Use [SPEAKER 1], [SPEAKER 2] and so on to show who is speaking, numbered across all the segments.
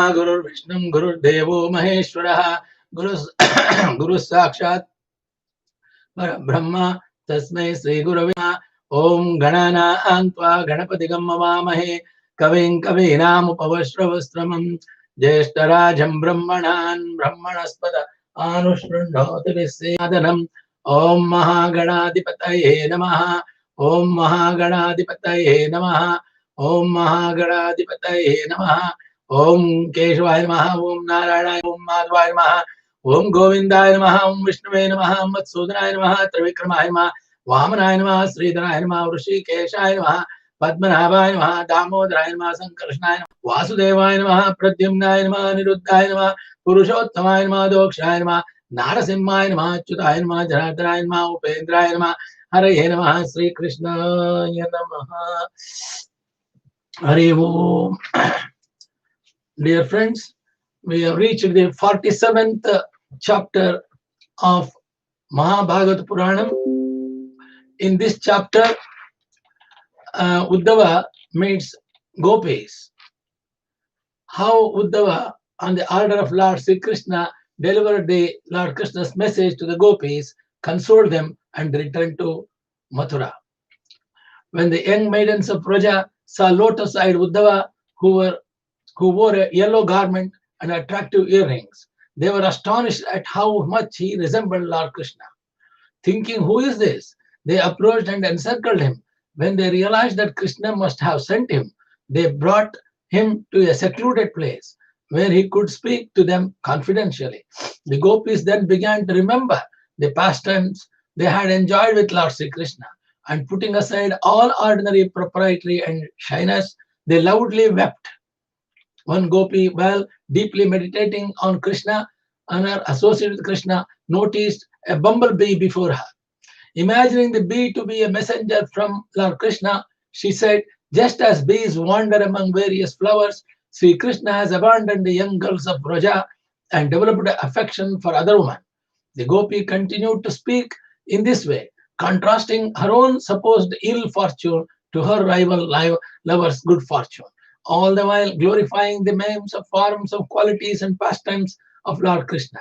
[SPEAKER 1] Guru Vishnu Guru Devo Maheshwara Guru Guru Sakshat Brahma Tasmai Sri Gurave Om Ganana Antva Ganapati Gammavahe Kavin Kavinam Upavashravastramam Jeshtarajam Brahmanan Brahmanaspada Anushvrindhoti Visyadanam Om Mahaganadipataye Namaha Om Mahaganadipataye Namaha Om Mahaganadipataye Namaha Om Keshvaya Namaha Om Narayana Om Madhvaya Namaha Om Govindaya Namaha Om Vishnuvaya Namaha Om Matsudhanaya Namaha Trivikramaya Namaha Vamanaya Namaha Sridharaya Namaha Rishikeshaya Namaha Padmanabhaya Namaha Damodaraya Namaha Sankarshnaya Namaha Vasudevaya Namaha Pradyumnaya Namaha Niruddhaya Namaha Purushottamaya Namaha Dokshaya Namaha Narasimhaya Namaha Achyutaya Namaha Janardhanaya Namaha Upendraya Namaha Hare Namaha Sri Krishnaya Namaha Hare Om. Dear friends, we have reached the 47th chapter of Mahabharata Puranam. In this chapter, Uddhava meets Gopis. How Uddhava, on the order of Lord Sri Krishna, delivered the Lord Krishna's message to the Gopis, consoled them, and returned to Mathura. When the young maidens of Praja saw lotus-eyed Uddhava, who wore a yellow garment and attractive earrings, they were astonished at how much he resembled Lord Krishna. Thinking, who is this? They approached and encircled him. When they realized that Krishna must have sent him, they brought him to a secluded place where he could speak to them confidentially. The Gopis then began to remember the pastimes they had enjoyed with Lord Sri Krishna, and putting aside all ordinary propriety and shyness, they loudly wept. One Gopi, while deeply meditating on Krishna and her associate with Krishna, noticed a bumblebee before her. Imagining the bee to be a messenger from Lord Krishna, she said, just as bees wander among various flowers, Sri Krishna has abandoned the young girls of Vraja and developed affection for other women. The Gopi continued to speak in this way, contrasting her own supposed ill fortune to her rival lover's good fortune, all the while glorifying the names of forms of qualities and pastimes of Lord Krishna.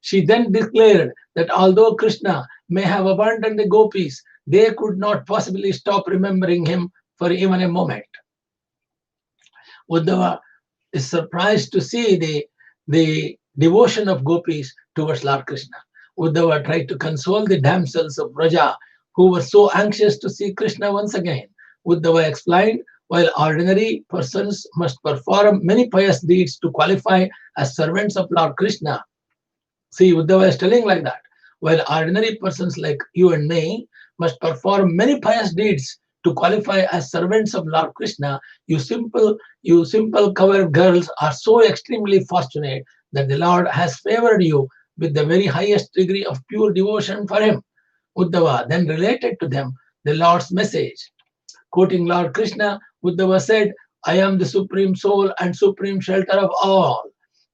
[SPEAKER 1] She then declared that although Krishna may have abandoned the Gopis, they could not possibly stop remembering him for even a moment. Uddhava is surprised to see the devotion of Gopis towards Lord Krishna. Uddhava tried to console the damsels of Vraja who were so anxious to see Krishna once again. Uddhava explained, while ordinary persons must perform many pious deeds to qualify as servants of Lord Krishna. See, Uddhava is telling like that. While ordinary persons like you and me must perform many pious deeds to qualify as servants of Lord Krishna, you simple covered girls are so extremely fortunate that the Lord has favored you with the very highest degree of pure devotion for him. Uddhava then related to them the Lord's message. Quoting Lord Krishna, Uddhava said, I am the supreme soul and supreme shelter of all.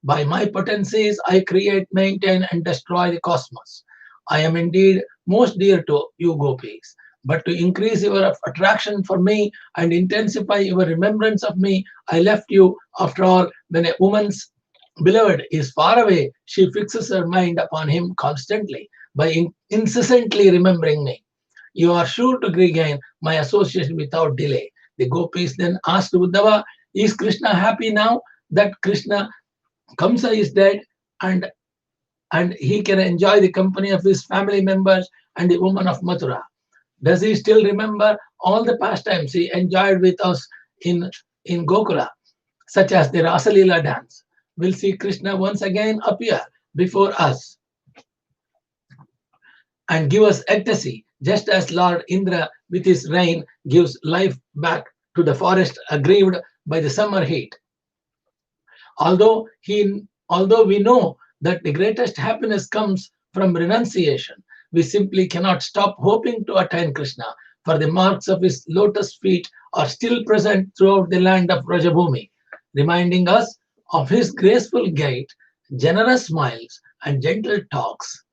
[SPEAKER 1] By my potencies, I create, maintain, and destroy the cosmos. I am indeed most dear to you, Gopis. But to increase your attraction for me and intensify your remembrance of me, I left you. After all, when a woman's beloved is far away, she fixes her mind upon him constantly by incessantly remembering me. You are sure to regain my association without delay. The Gopis then asked Uddhava, is Krishna happy now that Kamsa is dead and he can enjoy the company of his family members and the woman of Mathura? Does he still remember all the pastimes he enjoyed with us in Gokula, such as the Rasalila dance? We'll see Krishna once again appear before us and give us ecstasy, just as Lord Indra with his rain gives life back to the forest aggrieved by the summer heat. Although we know that the greatest happiness comes from renunciation, we simply cannot stop hoping to attain Krishna, for the marks of his lotus feet are still present throughout the land of Rajabhumi, reminding us of his graceful gait, generous smiles, and gentle talks.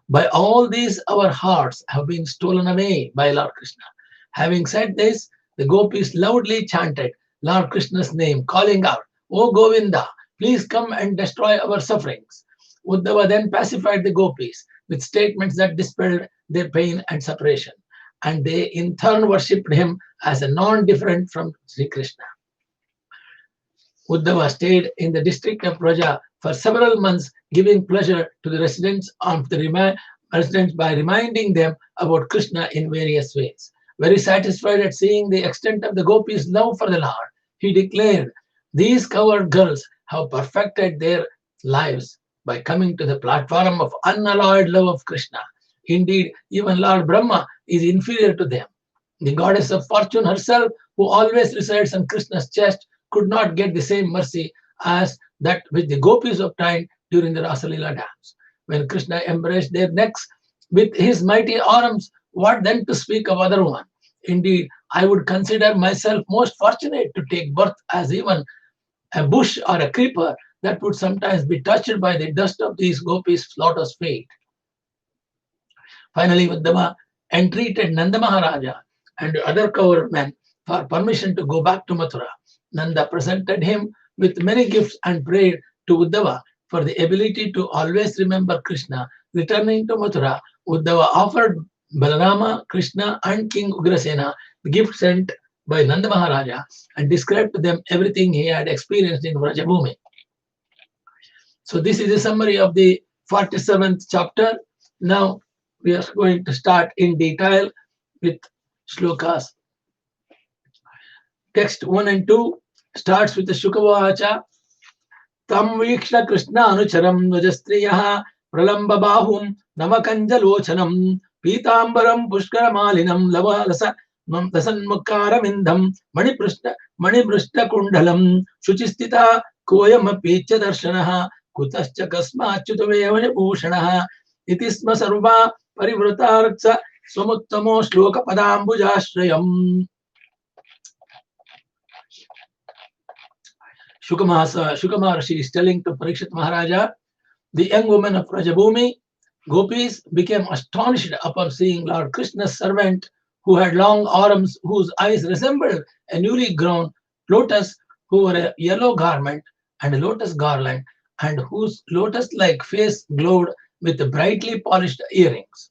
[SPEAKER 1] By all these, our hearts have been stolen away by Lord Krishna. Having said this, the Gopis loudly chanted Lord Krishna's name, calling out, O Govinda, Please come and destroy our sufferings. Uddhava then pacified the gopis with statements that dispelled their pain and separation, and they in turn worshipped him as a non-different from Sri Krishna. Uddhava stayed in the district of Vraja for several months, giving pleasure to the residents by reminding them about Krishna in various ways. Very satisfied at seeing the extent of the gopis' love for the Lord, he declared, "These cowherd girls have perfected their lives by coming to the platform of unalloyed love of Krishna. Indeed, even Lord Brahma is inferior to them. The goddess of fortune herself, who always resides on Krishna's chest, could not get the same mercy as that which the gopis obtained during the Rasalila dance. When Krishna embraced their necks with his mighty arms, what then to speak of other one? Indeed, I would consider myself most fortunate to take birth as even a bush or a creeper that would sometimes be touched by the dust of these gopis' lotus feet." Finally, Uddhava entreated Nanda Maharaja and other cowherd men for permission to go back to Mathura. Nanda presented him with many gifts and prayed to Uddhava for the ability to always remember Krishna. Returning to Mathura, Uddhava offered Balarama, Krishna, and King Ugrasena the gift sent by Nanda Maharaja and described to them everything he had experienced in Vrajabhumi. So this is a summary of the 47th chapter. Now we are going to start in detail with shlokas. Text 1 and 2 starts with the Shukavacha. Tam vikshna Krishna anucharam nujastriyah pralamba bahum namakanjalochanam pitambaram pushkaramalinam lavalasa tasanmukaramindam manibrushta kundalam shuchistita koyamapicha darshanaha kutascha kasmachyutameva bhushanah itisma sarva parivrutartsa swamuttamo shloka padambujashrayam. Shuka Maharshi is telling to Parikshit Maharaja, the young women of Vrajabhumi, gopis, became astonished upon seeing Lord Krishna's servant, who had long arms, whose eyes resembled a newly grown lotus, who wore a yellow garment and a lotus garland, and whose lotus-like face glowed with brightly polished earrings.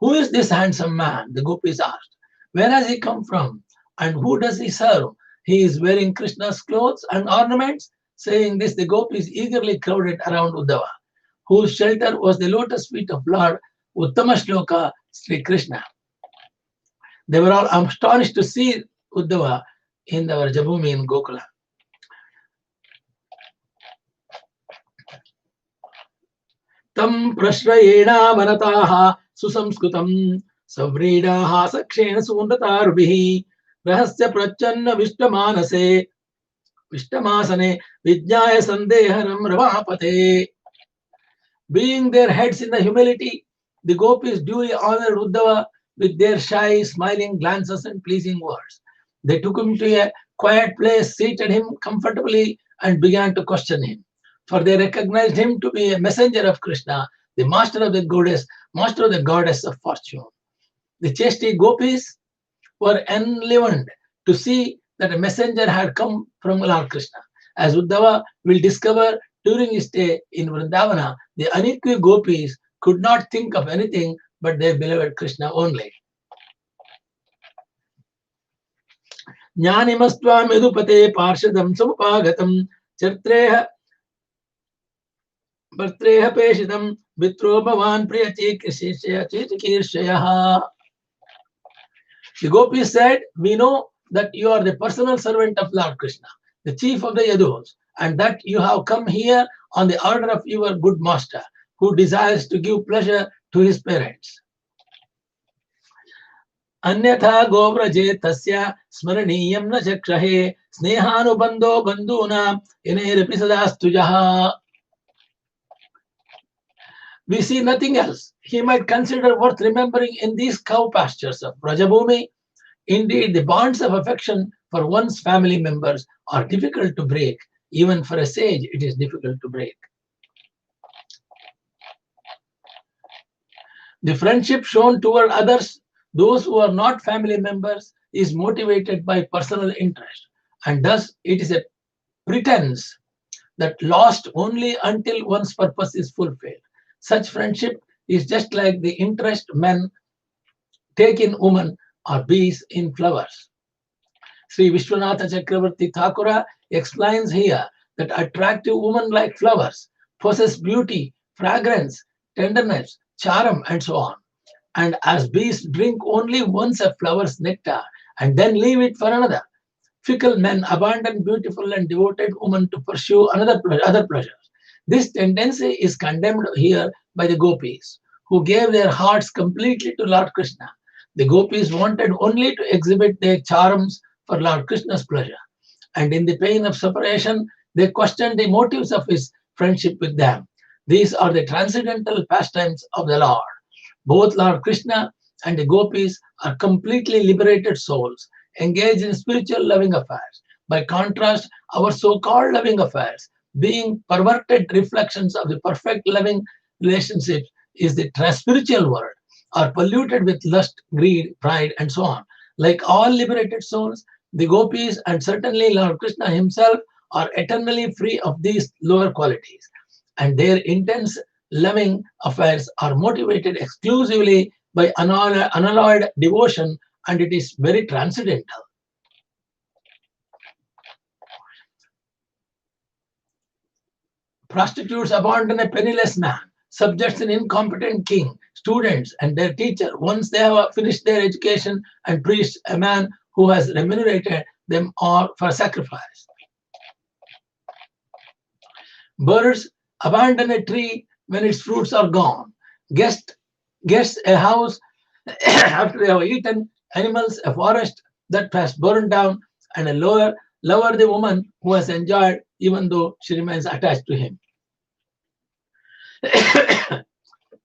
[SPEAKER 1] "Who is this handsome man?" the gopis asked. "Where has he come from? And who does he serve? He is wearing Krishna's clothes and ornaments." Saying this, the gopis eagerly crowded around Uddhava, whose shelter was the lotus feet of Lord Uttama Shloka, Sri Krishna. They were all astonished to see Uddhava in the Vrajabhumi in Gokula. Tam prashrayena manataha susamskrutam savredaha sakshena sundatarubhihi rahasya prachanna vishtamasane vijnaya sandehanam ravapate. Being their heads in the humility, the gopis duly honored Uddhava with their shy, smiling glances and pleasing words. They took him to a quiet place, seated him comfortably, and began to question him. For they recognized him to be a messenger of Krishna, the master of the goddess of fortune. The chastity gopis were enlivened to see that a messenger had come from Lord Krishna. As Uddhava will discover during his stay in Vrindavana, the unequal gopis could not think of anything but their beloved Krishna only. Jnanimastva medupate parshadam samupagatam chartreha Bhartreha peshitam vitro bhavan priyachikirshaya. The gopis said, "We know that you are the personal servant of Lord Krishna, the chief of the Yadus, and that you have come here on the order of your good master, who desires to give pleasure to his parents. Anyatha govraje tasya smaraniyam na chakshahe snehanubandho bandhuna inerapi sadastujaha." We see nothing else he might consider worth remembering in these cow pastures of Vrajabhumi. Indeed, the bonds of affection for one's family members are difficult to break. Even for a sage, it is difficult to break. The friendship shown toward others, those who are not family members, is motivated by personal interest, and thus it is a pretense that lasts only until one's purpose is fulfilled. Such friendship is just like the interest men take in women or bees in flowers. Sri Vishwanatha Chakravarti Thakura explains here that attractive women like flowers possess beauty, fragrance, tenderness, charm, and so on. And as bees drink only once a flower's nectar and then leave it for another, fickle men abandon beautiful and devoted women to pursue other pleasures. This tendency is condemned here by the gopis, who gave their hearts completely to Lord Krishna. The gopis wanted only to exhibit their charms for Lord Krishna's pleasure, and in the pain of separation, they questioned the motives of his friendship with them. These are the transcendental pastimes of the Lord. Both Lord Krishna and the gopis are completely liberated souls, engaged in spiritual loving affairs. By contrast, our so-called loving affairs, being perverted reflections of the perfect loving relationships, is the spiritual world, are polluted with lust, greed, pride, and so on. Like all liberated souls, the gopis and certainly Lord Krishna himself are eternally free of these lower qualities, and their intense loving affairs are motivated exclusively by unalloyed devotion, and it is very transcendental. Prostitutes abandon a penniless man, subjects an incompetent king, students and their teacher once they have finished their education, and priests a man who has remunerated them all for sacrifice. Birds abandon a tree when its fruits are gone. Guests a house after they have eaten. Animals a forest that has burned down, and a lover the woman who has enjoyed even though she remains attached to him.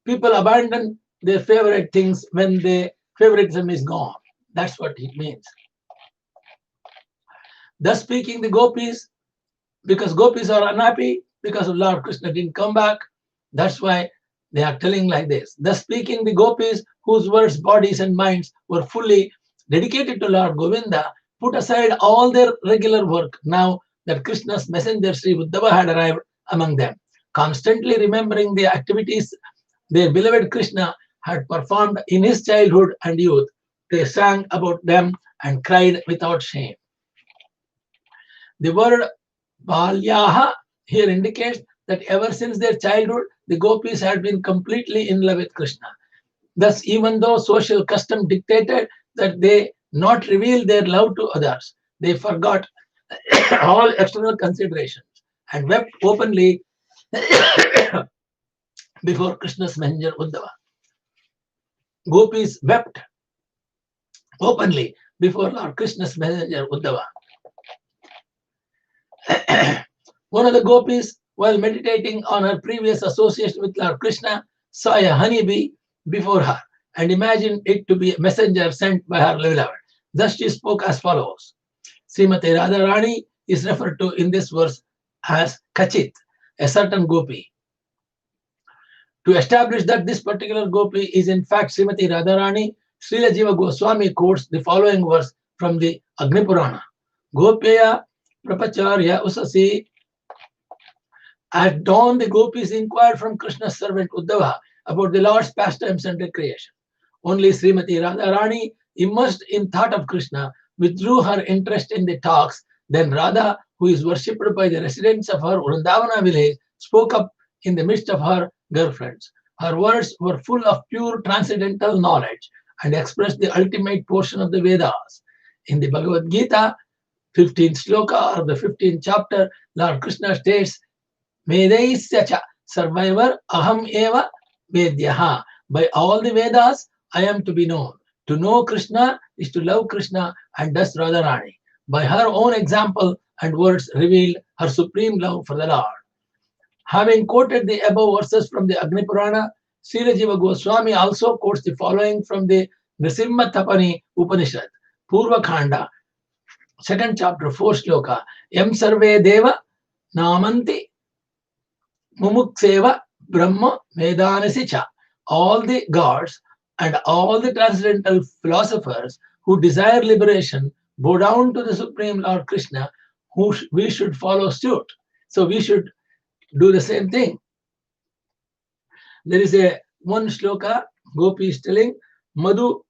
[SPEAKER 1] People abandon their favorite things when their favoritism is gone. That's what it means. Thus speaking, the gopis, because gopis are unhappy because of Lord Krishna didn't come back, that's why they are telling like this. Thus speaking, the gopis, whose words, bodies, and minds were fully dedicated to Lord Govinda, put aside all their regular work now that Krishna's messenger Sri Uddhava had arrived among them. Constantly remembering the activities their beloved Krishna had performed in his childhood and youth, they sang about them and cried without shame. The word Balyaha here indicates that ever since their childhood, the gopis had been completely in love with Krishna. Thus, even though social custom dictated that they not reveal their love to others, they forgot all external considerations and wept openly before Krishna's messenger Uddhava. Gopis wept openly before Lord Krishna's messenger Uddhava. One of the gopis, while meditating on her previous association with Lord Krishna, saw a honeybee before her and imagined it to be a messenger sent by her beloved. Thus she spoke as follows. Srimati Radharani is referred to in this verse as Kachit, a certain gopi. To establish that this particular gopi is in fact Srimati Radharani, Srila Jiva Goswami quotes the following verse from the Agni Purana. Gopeya Prapacharya Usasi. At dawn, the gopis inquired from Krishna's servant Uddhava about the Lord's pastimes and recreation. Only Srimati Radharani, immersed in thought of Krishna, withdrew her interest in the talks. Then Radha, who is worshipped by the residents of her Vrindavana village, spoke up in the midst of her girlfriends. Her words were full of pure transcendental knowledge and expressed the ultimate portion of the Vedas. In the Bhagavad Gita, 15th sloka of the 15th chapter, Lord Krishna states, Vedaisya cha survivor aham eva vedyaha. By all the Vedas, I am to be known. To know Krishna is to love Krishna, and thus Radharani, by her own example and words, revealed her supreme love for the Lord. Having quoted the above verses from the Agni Purana, Srila Jiva Goswami also quotes the following from the Nrisimha Tapani Upanishad, Purva Khanda, 2nd chapter, 4th sloka. Yam sarve deva namanti mumukseva brahma vedanasi cha. All the gods and all the transcendental philosophers who desire liberation bow down to the Supreme Lord Krishna, who we should follow suit. So we should do the same thing. There is a one shloka, Gopi is telling, Madhu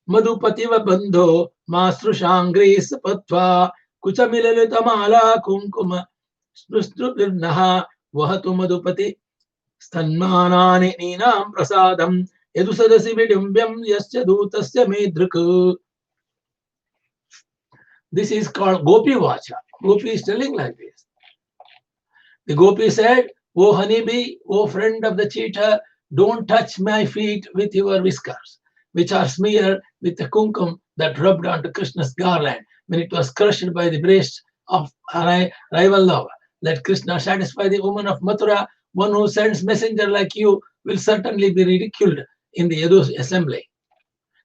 [SPEAKER 1] Madhupativa Bandho Masrushangris Patva Kuchamilalitamala Kunkuma Sprustruvirnaha Vahatu Madhupati Stanmanani Ninam Prasadam Yadusadasi Vidimbyam Yasya Dutasya Medruku. This is called Gopi Vacha. Gopi is telling like this. The Gopi said, "O honeybee, O friend of the cheetah, don't touch my feet with your whiskers, which are smeared with the kumkum that rubbed onto Krishna's garland when it was crushed by the breast of rival lover. Let Krishna satisfy the woman of Mathura. One who sends messenger like you will certainly be ridiculed in the Yadu's assembly."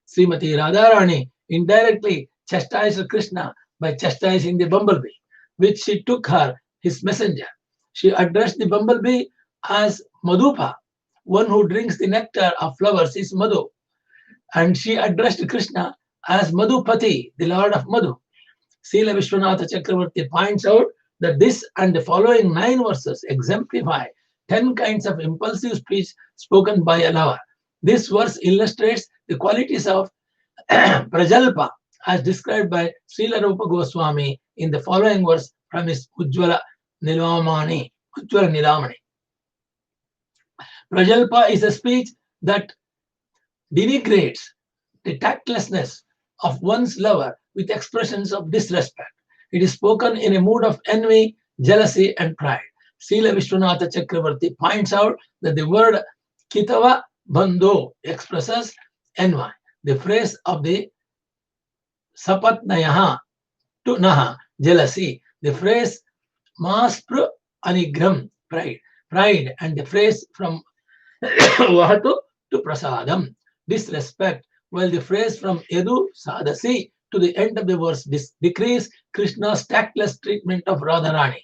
[SPEAKER 1] Srimati Radharani indirectly chastised Krishna by chastising the bumblebee, which she took her his messenger. She addressed the bumblebee as Madhupa, one who drinks the nectar of flowers is Madhu. And she addressed Krishna as Madhupati, the Lord of Madhu. Srila Vishwanatha Chakravarti points out that this and the following 9 verses exemplify 10 kinds of impulsive speech spoken by a lover. This verse illustrates the qualities of Prajalpa as described by Srila Rupa Goswami in the following verse from his Ujjvala Nilamani. Prajalpa is a speech that denigrates the tactlessness of one's lover with expressions of disrespect. It is spoken in a mood of envy, jealousy, and pride. Srila Vishwanatha Chakravarti points out that the word Kitava Bandho expresses envy. The phrase of the Sapatnayaha to Naha, jealousy. The phrase Maspru Anigram, pride, and the phrase from Vahatu to Prasadam, disrespect, while the phrase from Edu Sadasi to the end of the verse decrease Krishna's tactless treatment of Radharani.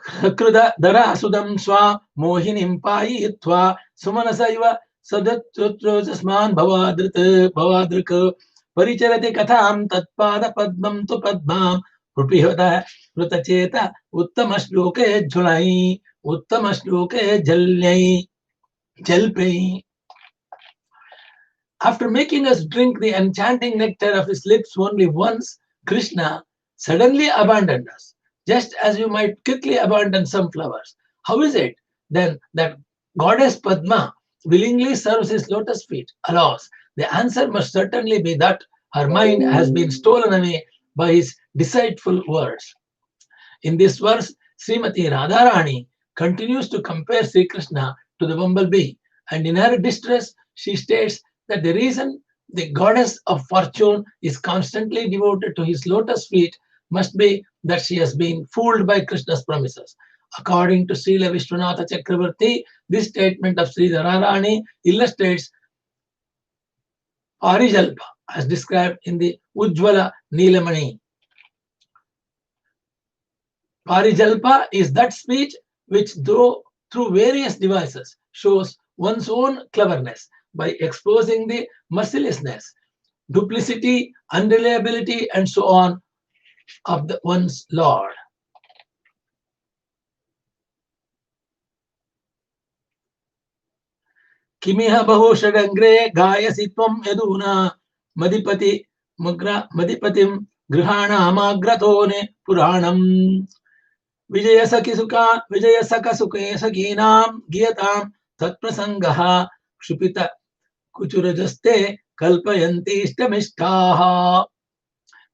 [SPEAKER 1] Kruda Dara Sudam Swa Mohinim Payitva Sumanasaiva Sadatrutrosasman Bhavadrika Paricharati Katham Tatpada Padmam tu Padmam Rupihata Rutacheta Uttamashloke Julai Uttamashloke Jalpai. After making us drink the enchanting nectar of his lips only once, Krishna suddenly abandoned us, just as you might quickly abandon some flowers. How is it then that goddess Padma willingly serves his lotus feet? Alas, the answer must certainly be that her mind has been stolen away by his deceitful words. In this verse, Srimati Radharani continues to compare Sri Krishna to the bumblebee, and in her distress, she states that the reason the goddess of fortune is constantly devoted to his lotus feet must be that she has been fooled by Krishna's promises. According to Srila Vishwanatha Chakravarti, this statement of Sri Radharani illustrates Parijalpa as described in the Ujjvala Nilamani. Parijalpa is that speech which, through various devices, shows one's own cleverness by exposing the mercilessness, duplicity, unreliability, and so on of one's Lord. Kimiha bahu shadangre gayasi tvam yaduna madipati madipatim grihana amagratone puranam vijayasaka suke sakinam giyatam tatprasangaha kshupita kuchurajaste kalpayanti istamishtaha.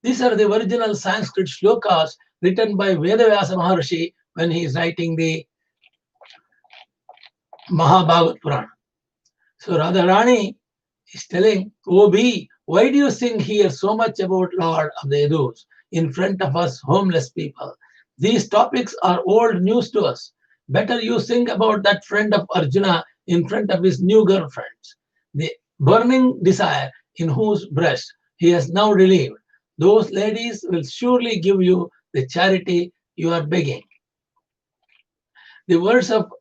[SPEAKER 1] These are the original Sanskrit shlokas written by Vedavyasa Maharshi when he is writing the Mahabhagavad Purana. So Radharani is telling, "O bee, why do you sing here so much about Lord of the Yadus in front of us homeless people? These topics are old news to us. Better you sing about that friend of Arjuna in front of his new girlfriends, the burning desire in whose breast he has now relieved. Those ladies will surely give you the charity you are begging." The words of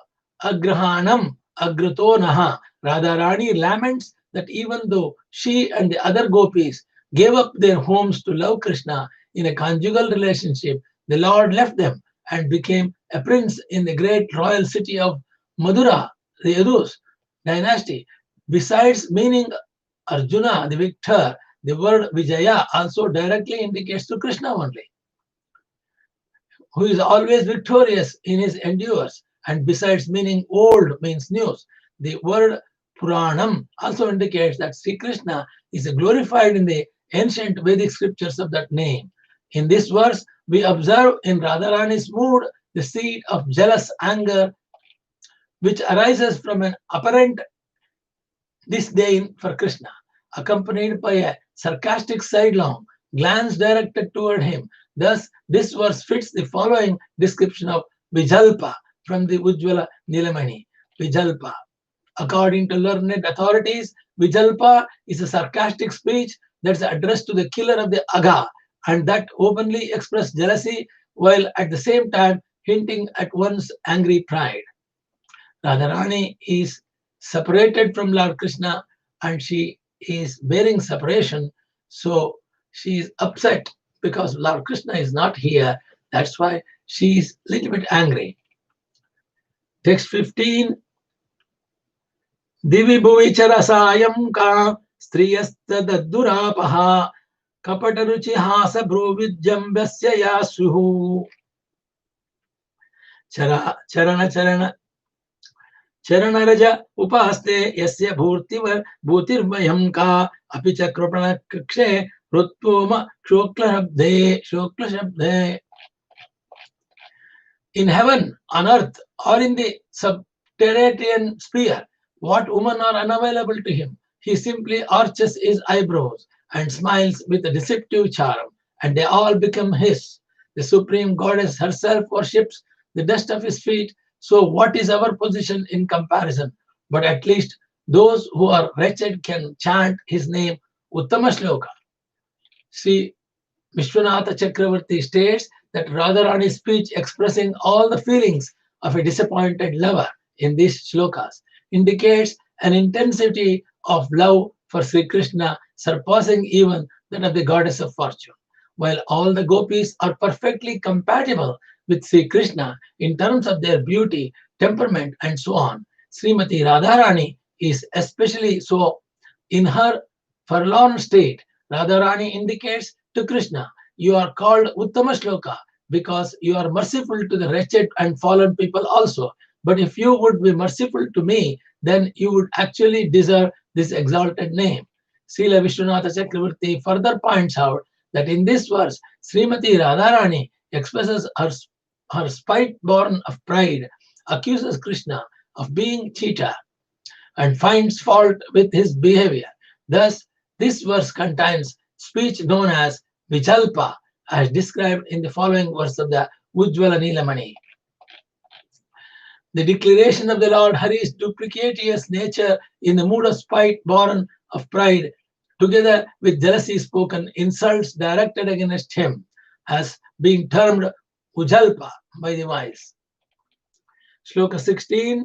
[SPEAKER 1] Agrahanam, Agratonaha Radharani laments that even though she and the other gopis gave up their homes to love Krishna in a conjugal relationship, the Lord left them and became a prince in the great royal city of Madura, the Yadus dynasty. Besides meaning Arjuna, the victor, the word Vijaya also directly indicates to Krishna only, who is always victorious in his endeavors. And besides meaning old means news, the word Puranam also indicates that Sri Krishna is glorified in the ancient Vedic scriptures of that name. In this verse, we observe in Radharani's mood the seed of jealous anger which arises from an apparent disdain for Krishna, accompanied by a sarcastic sidelong glance directed toward him. Thus, this verse fits the following description of Vijalpa from the Ujjvala Nilamani. Vijalpa. According to learned authorities, Vijalpa is a sarcastic speech that's addressed to the killer of the Aga and that openly express jealousy while at the same time hinting at one's angry pride. Radharani is separated from Lord Krishna and she is bearing separation, so she is upset because Lord Krishna is not here. That's why she is a little bit angry. Text 15. Divi bhuvi charasayam ka striyasta daddurapaha kapataruchi hasa bhruvidyam vyasya yasuhu charana Charanaraja upaste yasya bhutirmayam ka apicha krupana kakshe rutvoma shokla shabde. In heaven, on earth, or in the subterranean sphere, what women are unavailable to him? He simply arches his eyebrows and smiles with a deceptive charm, and they all become his. The Supreme Goddess herself worships the dust of his feet. So what is our position in comparison? But at least those who are wretched can chant his name Uttama Shloka. Sri Vishwanatha Chakravarti states that Radharani's speech expressing all the feelings of a disappointed lover in these shlokas indicates an intensity of love for Sri Krishna surpassing even that of the goddess of fortune. While all the gopis are perfectly compatible with Sri Krishna in terms of their beauty, temperament, and so on, Srimati Radharani is especially so. In her forlorn state, Radharani indicates to Krishna, you are called Uttama Shloka because you are merciful to the wretched and fallen people also. But if you would be merciful to me, then you would actually deserve this exalted name. Srila Vishwanatha Chakravarti further points out that in this verse, Srimati Radharani expresses her spite born of pride, accuses Krishna of being cheater, and finds fault with his behavior. Thus, this verse contains speech known as Vichalpa, as described in the following verse of the Ujjvala Nilamani. The declaration of the Lord Hari's duplicitous nature in the mood of spite born of pride, together with jealousy spoken insults directed against him, has been termed Ujalpa by the wise. Shloka 16.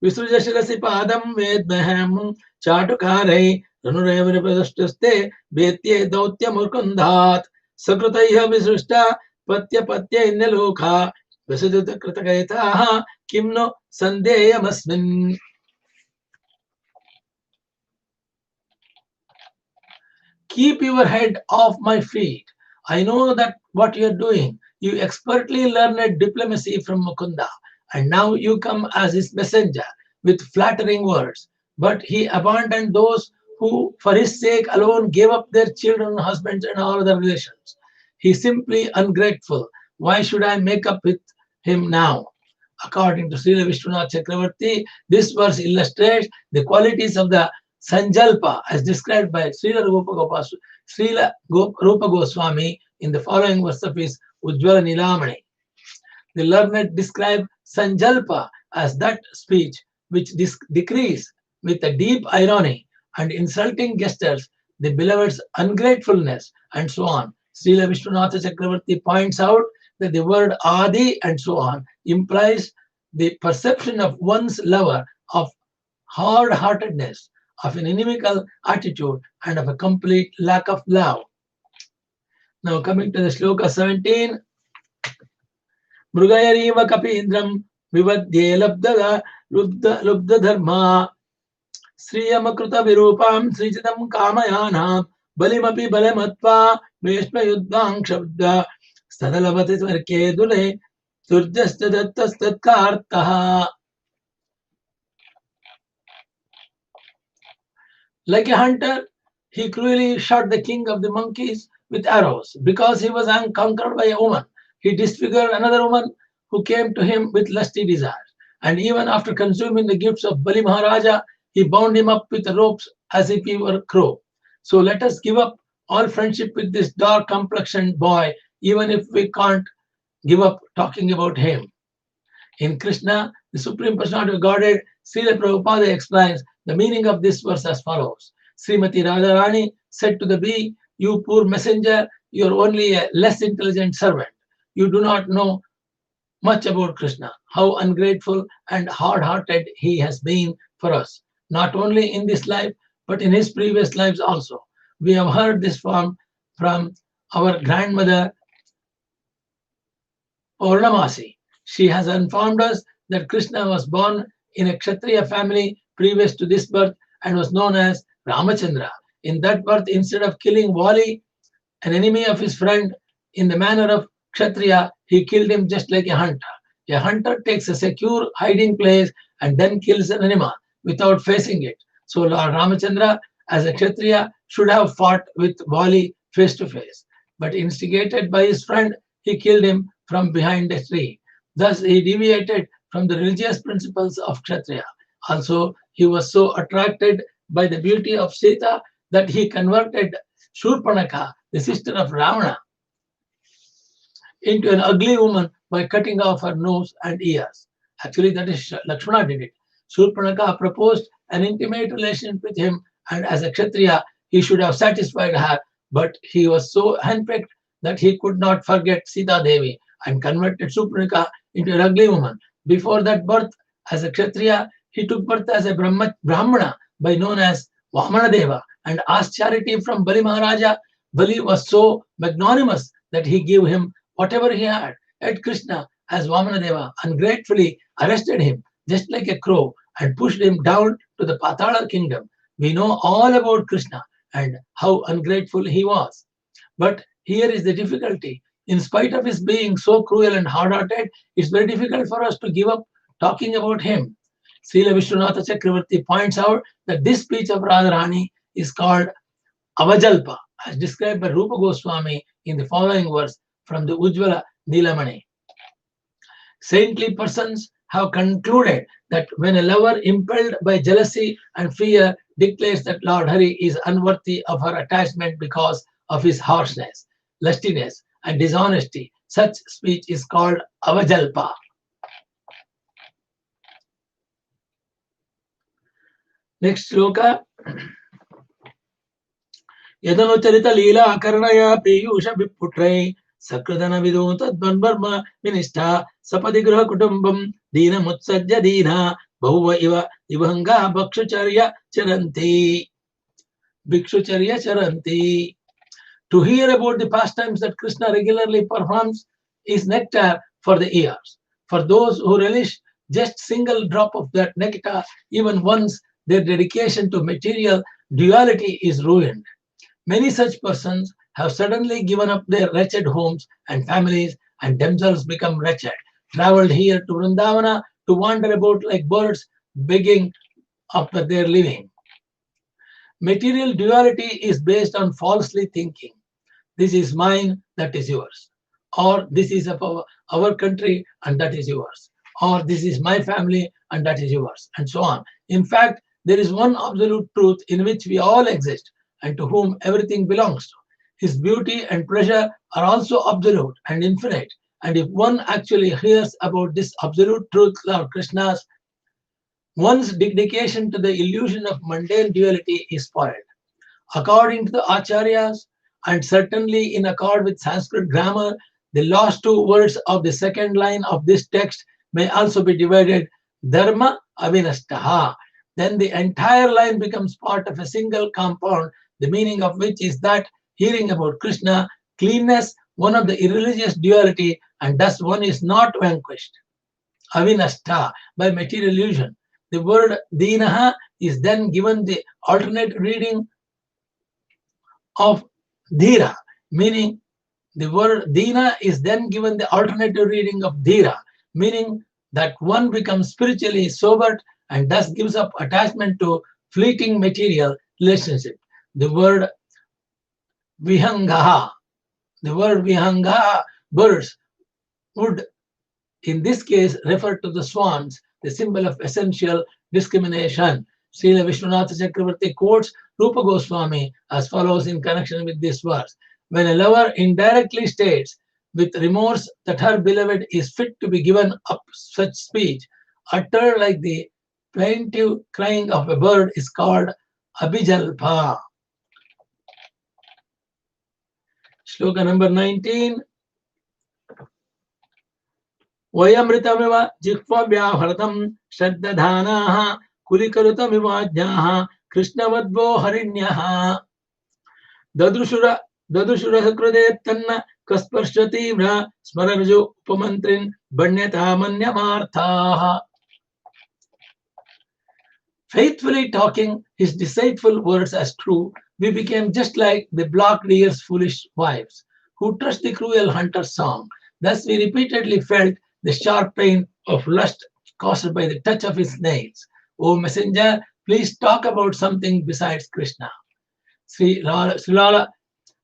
[SPEAKER 1] Visruja shirasi padam vedmaham chatukarai ranurevripadushtuste betye dautya murkundhat sakrutaiha visrushta patya innalokha visudita kritakaitaha kimno sandeyamasmin. Keep your head off my feet. I know that what you are doing. You expertly learned diplomacy from Mukunda, and now you come as his messenger with flattering words. But he abandoned those who, for his sake alone, gave up their children, husbands, and all other relations. He is simply ungrateful. Why should I make up with him now? According to Srila Vishwanath Chakravarti, this verse illustrates the qualities of the Sanjalpa as described by Srila Rupa Goswami in the following verse of his Ujjvala Nilamani. The learned describe Sanjalpa as that speech which decrees with a deep irony and insulting gestures the beloved's ungratefulness and so on. Srila Vishwanatha Chakravarti points out that the word Adi and so on implies the perception of one's lover of hard-heartedness, of an inimical attitude, and of a complete lack of love. Now coming to the sloka 17, Mrugayariva kapindram vivadye lubda dharma Sriyamakruta virupam srijitam kamayana balimapi balamatva meshma yuddhang shabda stadalavati svarke dule surjasta dattastatkartaha. Like a hunter, he cruelly shot the king of the monkeys with arrows. Because he was conquered by a woman, he disfigured another woman who came to him with lusty desires. And even after consuming the gifts of Bali Maharaja, he bound him up with ropes as if he were a crow. So let us give up all friendship with this dark complexioned boy, even if we can't give up talking about him. In Krishna, the Supreme Personality of Godhead, Srila Prabhupada explains the meaning of this verse as follows. Srimati Radharani said to the bee, "You poor messenger, you are only a less intelligent servant. You do not know much about Krishna, how ungrateful and hard-hearted he has been for us, not only in this life, but in his previous lives also. We have heard this from our grandmother, Purnamasi. She has informed us that Krishna was born in a Kshatriya family previous to this birth and was known as Ramachandra. In that birth, instead of killing Vali, an enemy of his friend, in the manner of Kshatriya, he killed him just like a hunter. A hunter takes a secure hiding place and then kills an animal without facing it. So Lord Ramachandra, as a Kshatriya, should have fought with Vali face to face. But instigated by his friend, he killed him from behind a tree. Thus, he deviated from the religious principles of Kshatriya. Also, he was so attracted by the beauty of Sita that he converted Shurpanaka, the sister of Ravana, into an ugly woman by cutting off her nose and ears. Actually, that is Lakshmana did it. Shurpanaka proposed an intimate relationship with him, and as a Kshatriya, he should have satisfied her, but he was so handpicked that he could not forget Sita Devi and converted Shurpanaka into an ugly woman. Before that birth, as a Kshatriya, he took birth as a Brahmana by known as Vamana Deva and asked charity from Bali Maharaja. Bali was so magnanimous that he gave him whatever he had. Yet Krishna, as Vamana Deva, ungratefully arrested him just like a crow and pushed him down to the Patala kingdom. We know all about Krishna and how ungrateful he was. But here is the difficulty. In spite of his being so cruel and hard-hearted, it's very difficult for us to give up talking about him. Srila Vishwanatha Chakravarti points out that this speech of Radharani is called Avajalpa, as described by Rupa Goswami in the following verse from the Ujjvala Nilamani. Saintly persons have concluded that when a lover impelled by jealousy and fear declares that Lord Hari is unworthy of her attachment because of his harshness, lustiness, and dishonesty, such speech is called Avajalpa. Next sloka. Yadanucharita Leela Karnaya Piyusha Viputrai Sakradana Vidu Tadvanvarma Ministha Sapadigraha Kutumbam Dina Mutsajya Dina Bahuva Iva Ivanga Bhakshucharya Charanti. Bhikshucharya Charanti. To hear about the pastimes that Krishna regularly performs is nectar for the ears. For those who relish just single drop of that nectar, even once, their dedication to material duality is ruined. Many such persons have suddenly given up their wretched homes and families and themselves become wretched, traveled here to Vrindavana to wander about like birds, begging after their living. Material duality is based on falsely thinking. This is mine, that is yours. Or this is of our country and that is yours. Or this is my family and that is yours, and so on. In fact, there is one absolute truth in which we all exist and to whom everything belongs to. His beauty and pleasure are also absolute and infinite. And if one actually hears about this absolute truth, Lord Krishna's, one's dedication to the illusion of mundane duality is spoiled. According to the Acharyas, and certainly in accord with Sanskrit grammar, the last two words of the second line of this text may also be divided Dharma Avinastaha. then the entire line becomes part of a single compound, the meaning of which is that hearing about Krishna, cleanness, one of the irreligious duality, and thus one is not vanquished, avinashta, by material illusion. The word dinaha is then given the alternate reading of dhira, meaning the word dina is then given the alternative reading of dhira, meaning that one becomes spiritually sobered and thus gives up attachment to fleeting material relationship. The word vihangaha, birds, would in this case refer to the swans, the symbol of essential discrimination. Srila Vishwanatha Chakravarti quotes Rupa Goswami as follows in connection with this verse. When a lover indirectly states with remorse that her beloved is fit to be given up, such speech, uttered like the plaintive crying of a bird, is called Abhijalpa. Shloka number 19. Vayamritamiva jihvavyahartam shraddadhanaha kulikarutamivaajnaha krishnavadvo harinyaha dadrushura sakrudetanna kasparshati smararju upamantrin banyata manyamarthaha. Faithfully talking his deceitful words as true, we became just like the block deer's foolish wives, who trust the cruel hunter's song. Thus we repeatedly felt the sharp pain of lust caused by the touch of his nails. O messenger, please talk about something besides Krishna. Srila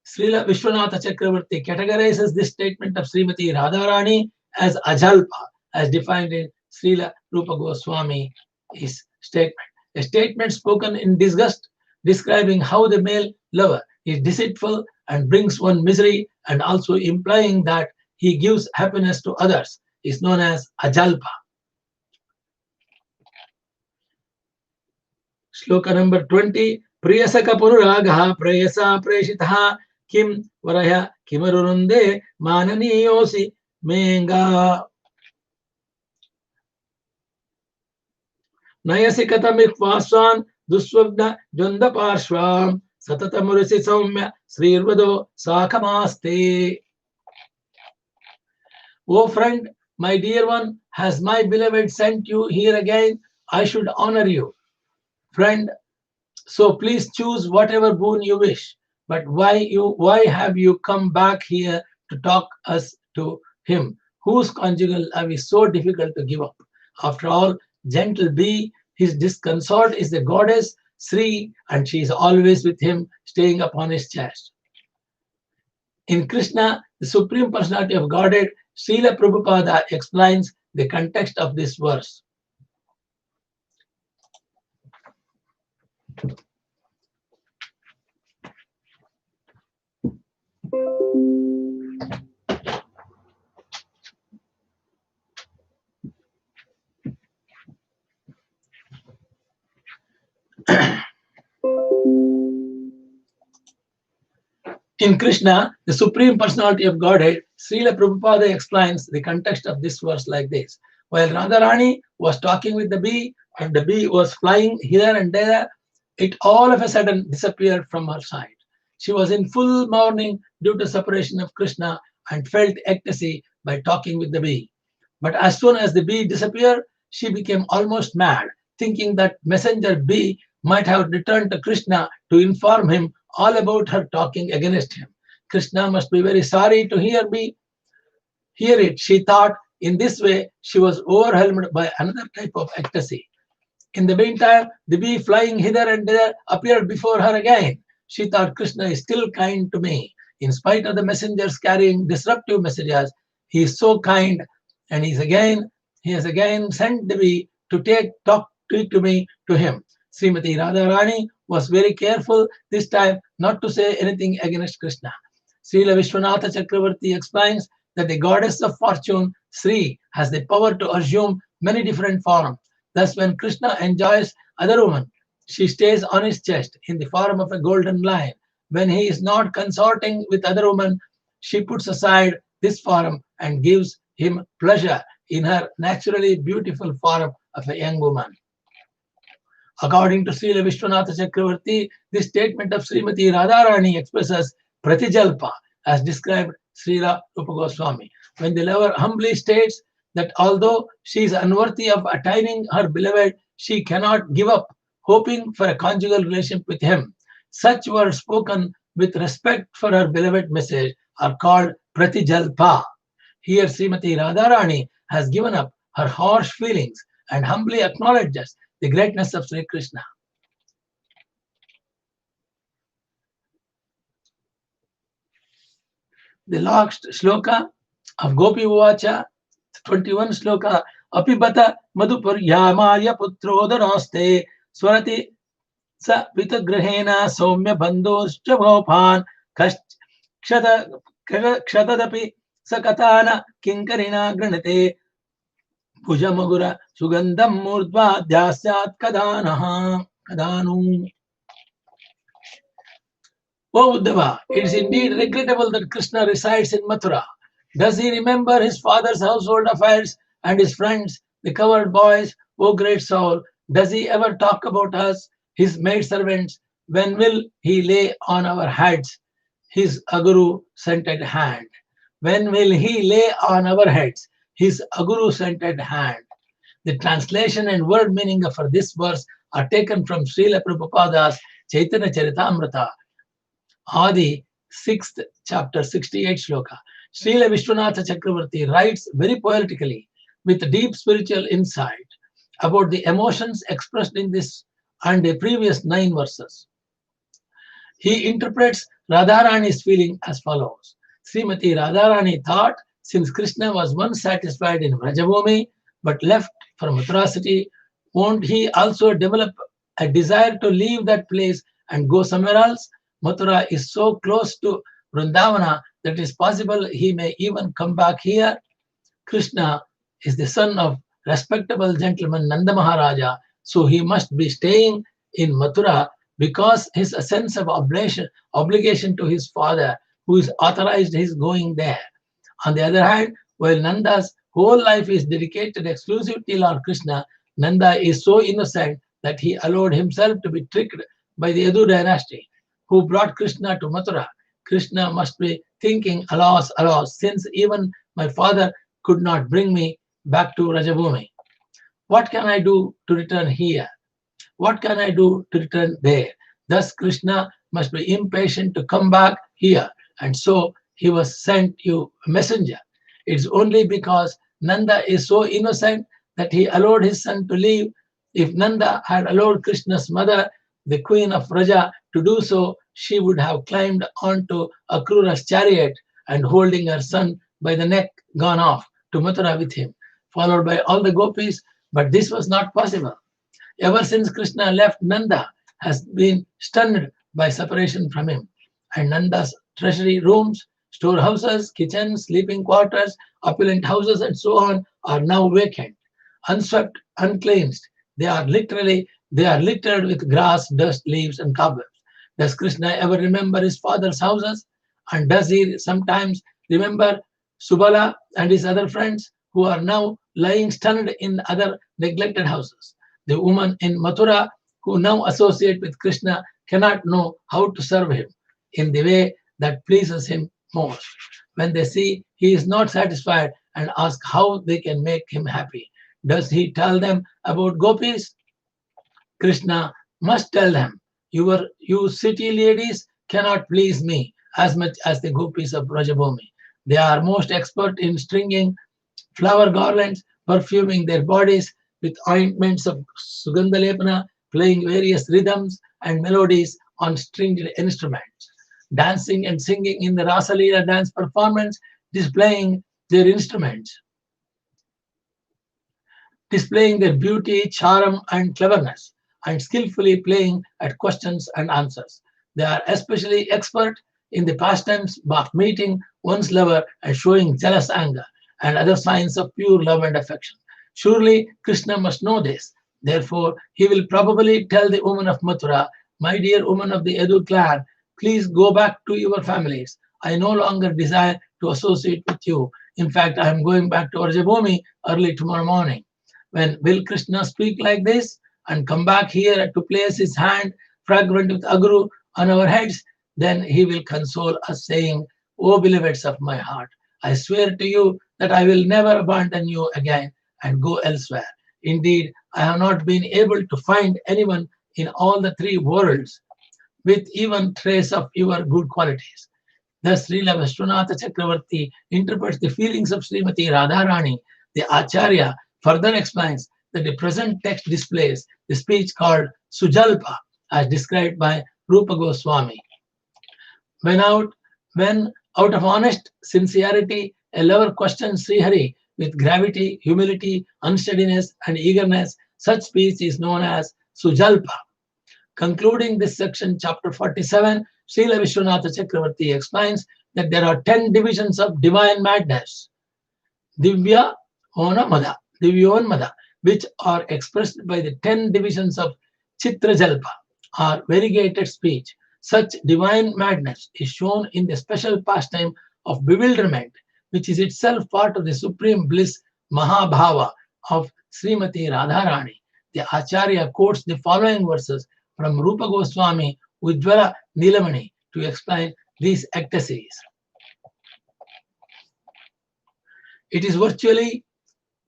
[SPEAKER 1] Vishwanatha Chakravarti categorizes this statement of Srimati Radharani as ajalpa, as defined in Srila Rupa Goswami's statement. A statement spoken in disgust, describing how the male lover is deceitful and brings one misery, and also implying that he gives happiness to others, is known as ajalpa. Shloka number 20. Priyasaka pururagaha prayasa preshitaha kim varaya kimarurunde mananiyosi menga nayasi katamikvaswan duswagna janda parshvam satatamurisi saumya srirvado sakamaste. O friend, my dear one, has my beloved sent you here again? I should honor you. Friend, so please choose whatever boon you wish. But why have you come back here to talk us to him, whose conjugal love is so difficult to give up? After all, gentle bee, his disconsort is the goddess Sri, and she is always with him, staying upon his chest. In Krishna, the Supreme Personality of Godhead, Srila Prabhupada explains the context of this verse. In Krishna, the Supreme Personality of Godhead, Srila Prabhupada explains the context of this verse like this. While Radharani was talking with the bee and the bee was flying here and there, it all of a sudden disappeared from her sight. She was in full mourning due to separation of Krishna and felt ecstasy by talking with the bee. But as soon as the bee disappeared, she became almost mad, thinking that messenger bee might have returned to Krishna to inform him all about her talking against him. Krishna must be very sorry to hear it, she thought. In this way, she was overwhelmed by another type of ecstasy. In the meantime, the bee flying hither and there appeared before her again. She thought, Krishna is still kind to me. In spite of the messengers carrying disruptive messages, he is so kind, and he has again sent the bee to talk to me to him. Srimati Radharani was very careful this time not to say anything against Krishna. Srila Vishwanatha Chakravarti explains that the goddess of fortune, Sri, has the power to assume many different forms. Thus, when Krishna enjoys other women, she stays on his chest in the form of a golden lion. When he is not consorting with other women, she puts aside this form and gives him pleasure in her naturally beautiful form of a young woman. According to Srila Vishwanatha Chakravarti, this statement of Srimati Radharani expresses Pratijalpa, as described Srila Rupa Goswami, when the lover humbly states that although she is unworthy of attaining her beloved, she cannot give up hoping for a conjugal relationship with him. Such words spoken with respect for her beloved message are called Pratijalpa. Here Srimati Radharani has given up her harsh feelings and humbly acknowledges the greatness of Sri Krishna. The last shloka of Gopi Uvacha, 21 shloka, Apibata Madhupuryamaya Putrodanaste Swarati Sa Vitagrahena Soumya Bandhoscha Bhopan Kshatadapi Sakatana Kinkarina Granate Bhujamagura Sugandham Murdva Dyasyat Kadanu. O Uddhava, it is indeed regrettable that Krishna resides in Mathura. Does he remember his father's household affairs and his friends, the cowherd boys? O great soul, does he ever talk about us, his maidservants? When will he lay on our heads his aguru scented hand? When will he lay on our heads his aguru scented hand? The translation and word meaning for this verse are taken from Srila Prabhupada's Chaitanya Charitamrita, Adi, 6th chapter, 68 shloka. Srila Vishwanatha Chakravarti writes very poetically with deep spiritual insight about the emotions expressed in this and the previous 9 verses. He interprets Radharani's feeling as follows. Srimati Radharani thought, since Krishna was once satisfied in Vrajabhumi but left for Mathura city, won't he also develop a desire to leave that place and go somewhere else? Mathura is so close to Vrindavana that it is possible he may even come back here. Krishna is the son of respectable gentleman Nanda Maharaja, so he must be staying in Mathura because his sense of obligation to his father, who is authorized his going there. On the other hand, while Nanda's whole life is dedicated exclusively to Lord Krishna, Nanda is so innocent that he allowed himself to be tricked by the Yadu dynasty, who brought Krishna to Mathura. Krishna must be thinking, alas, alas, since even my father could not bring me back to Rajabhumi. What can I do to return here? What can I do to return there? Thus Krishna must be impatient to come back here, and so he was sent you a messenger. It's only because Nanda is so innocent that he allowed his son to leave. If Nanda had allowed Krishna's mother, the queen of Raja, to do so, she would have climbed onto Akrura's chariot and holding her son by the neck gone off to Mathura with him, followed by all the gopis, but this was not possible. Ever since Krishna left, Nanda has been stunned by separation from him, and Nanda's treasury rooms, storehouses, kitchens, sleeping quarters, opulent houses, and so on are now vacant, unswept, uncleansed. They are littered with grass, dust, leaves, and cobwebs. Does Krishna ever remember his father's houses? And does he sometimes remember Subala and his other friends who are now lying stunned in other neglected houses? The women in Mathura who now associate with Krishna cannot know how to serve him in the way that pleases him most. When they see he is not satisfied and ask how they can make him happy, does he tell them about gopis? Krishna must tell them, you city ladies cannot please me as much as the gopis of Rajabhumi. They are most expert in stringing flower garlands, perfuming their bodies with ointments of Sugandhalepana, playing various rhythms and melodies on stringed instruments, dancing and singing in the Rasalila dance performance, displaying their instruments, displaying their beauty, charm, and cleverness, and skillfully playing at questions and answers. They are especially expert in the pastimes of meeting one's lover and showing jealous anger and other signs of pure love and affection. Surely Krishna must know this. Therefore, he will probably tell the woman of Mathura, my dear woman of the Yadu clan, please go back to your families. I no longer desire to associate with you. In fact, I am going back to Rajabhumi early tomorrow morning. When will Krishna speak like this? and come back here to place his hand fragrant with agru on our heads, then he will console us, saying, O beloveds of my heart, I swear to you that I will never abandon you again and go elsewhere. Indeed, I have not been able to find anyone in all the three worlds with even trace of your good qualities. Thus, Srila Vishwanatha Chakravarti interprets the feelings of Srimati Radharani. The Acharya further explains that the present text displays the speech called Sujalpa, as described by Rupa Goswami. When out of honest sincerity, a lover questions Srihari with gravity, humility, unsteadiness, and eagerness, such speech is known as Sujalpa. Concluding this section, chapter 47, Srila Vishwanatha Chakravarti explains that there are 10 divisions of divine madness, Divya Onmada, which are expressed by the 10 divisions of Chitrajalpa, or variegated speech. Such divine madness is shown in the special pastime of bewilderment, which is itself part of the supreme bliss Mahabhava of Srimati Radharani. The Acharya quotes the following verses from Rupa Goswami Uddava Learnt to explain these ecstasies. It is virtually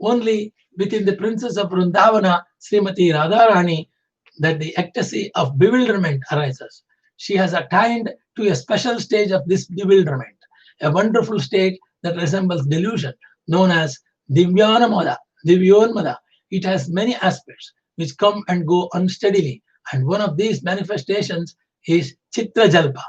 [SPEAKER 1] only within the princess of Vrindavana, Srimati Radharani, that the ecstasy of bewilderment arises. She has attained to a special stage of this bewilderment, a wonderful state that resembles delusion, known as Divyonmada. It has many aspects which come and go unsteadily, and one of these manifestations is Chitrajalpa.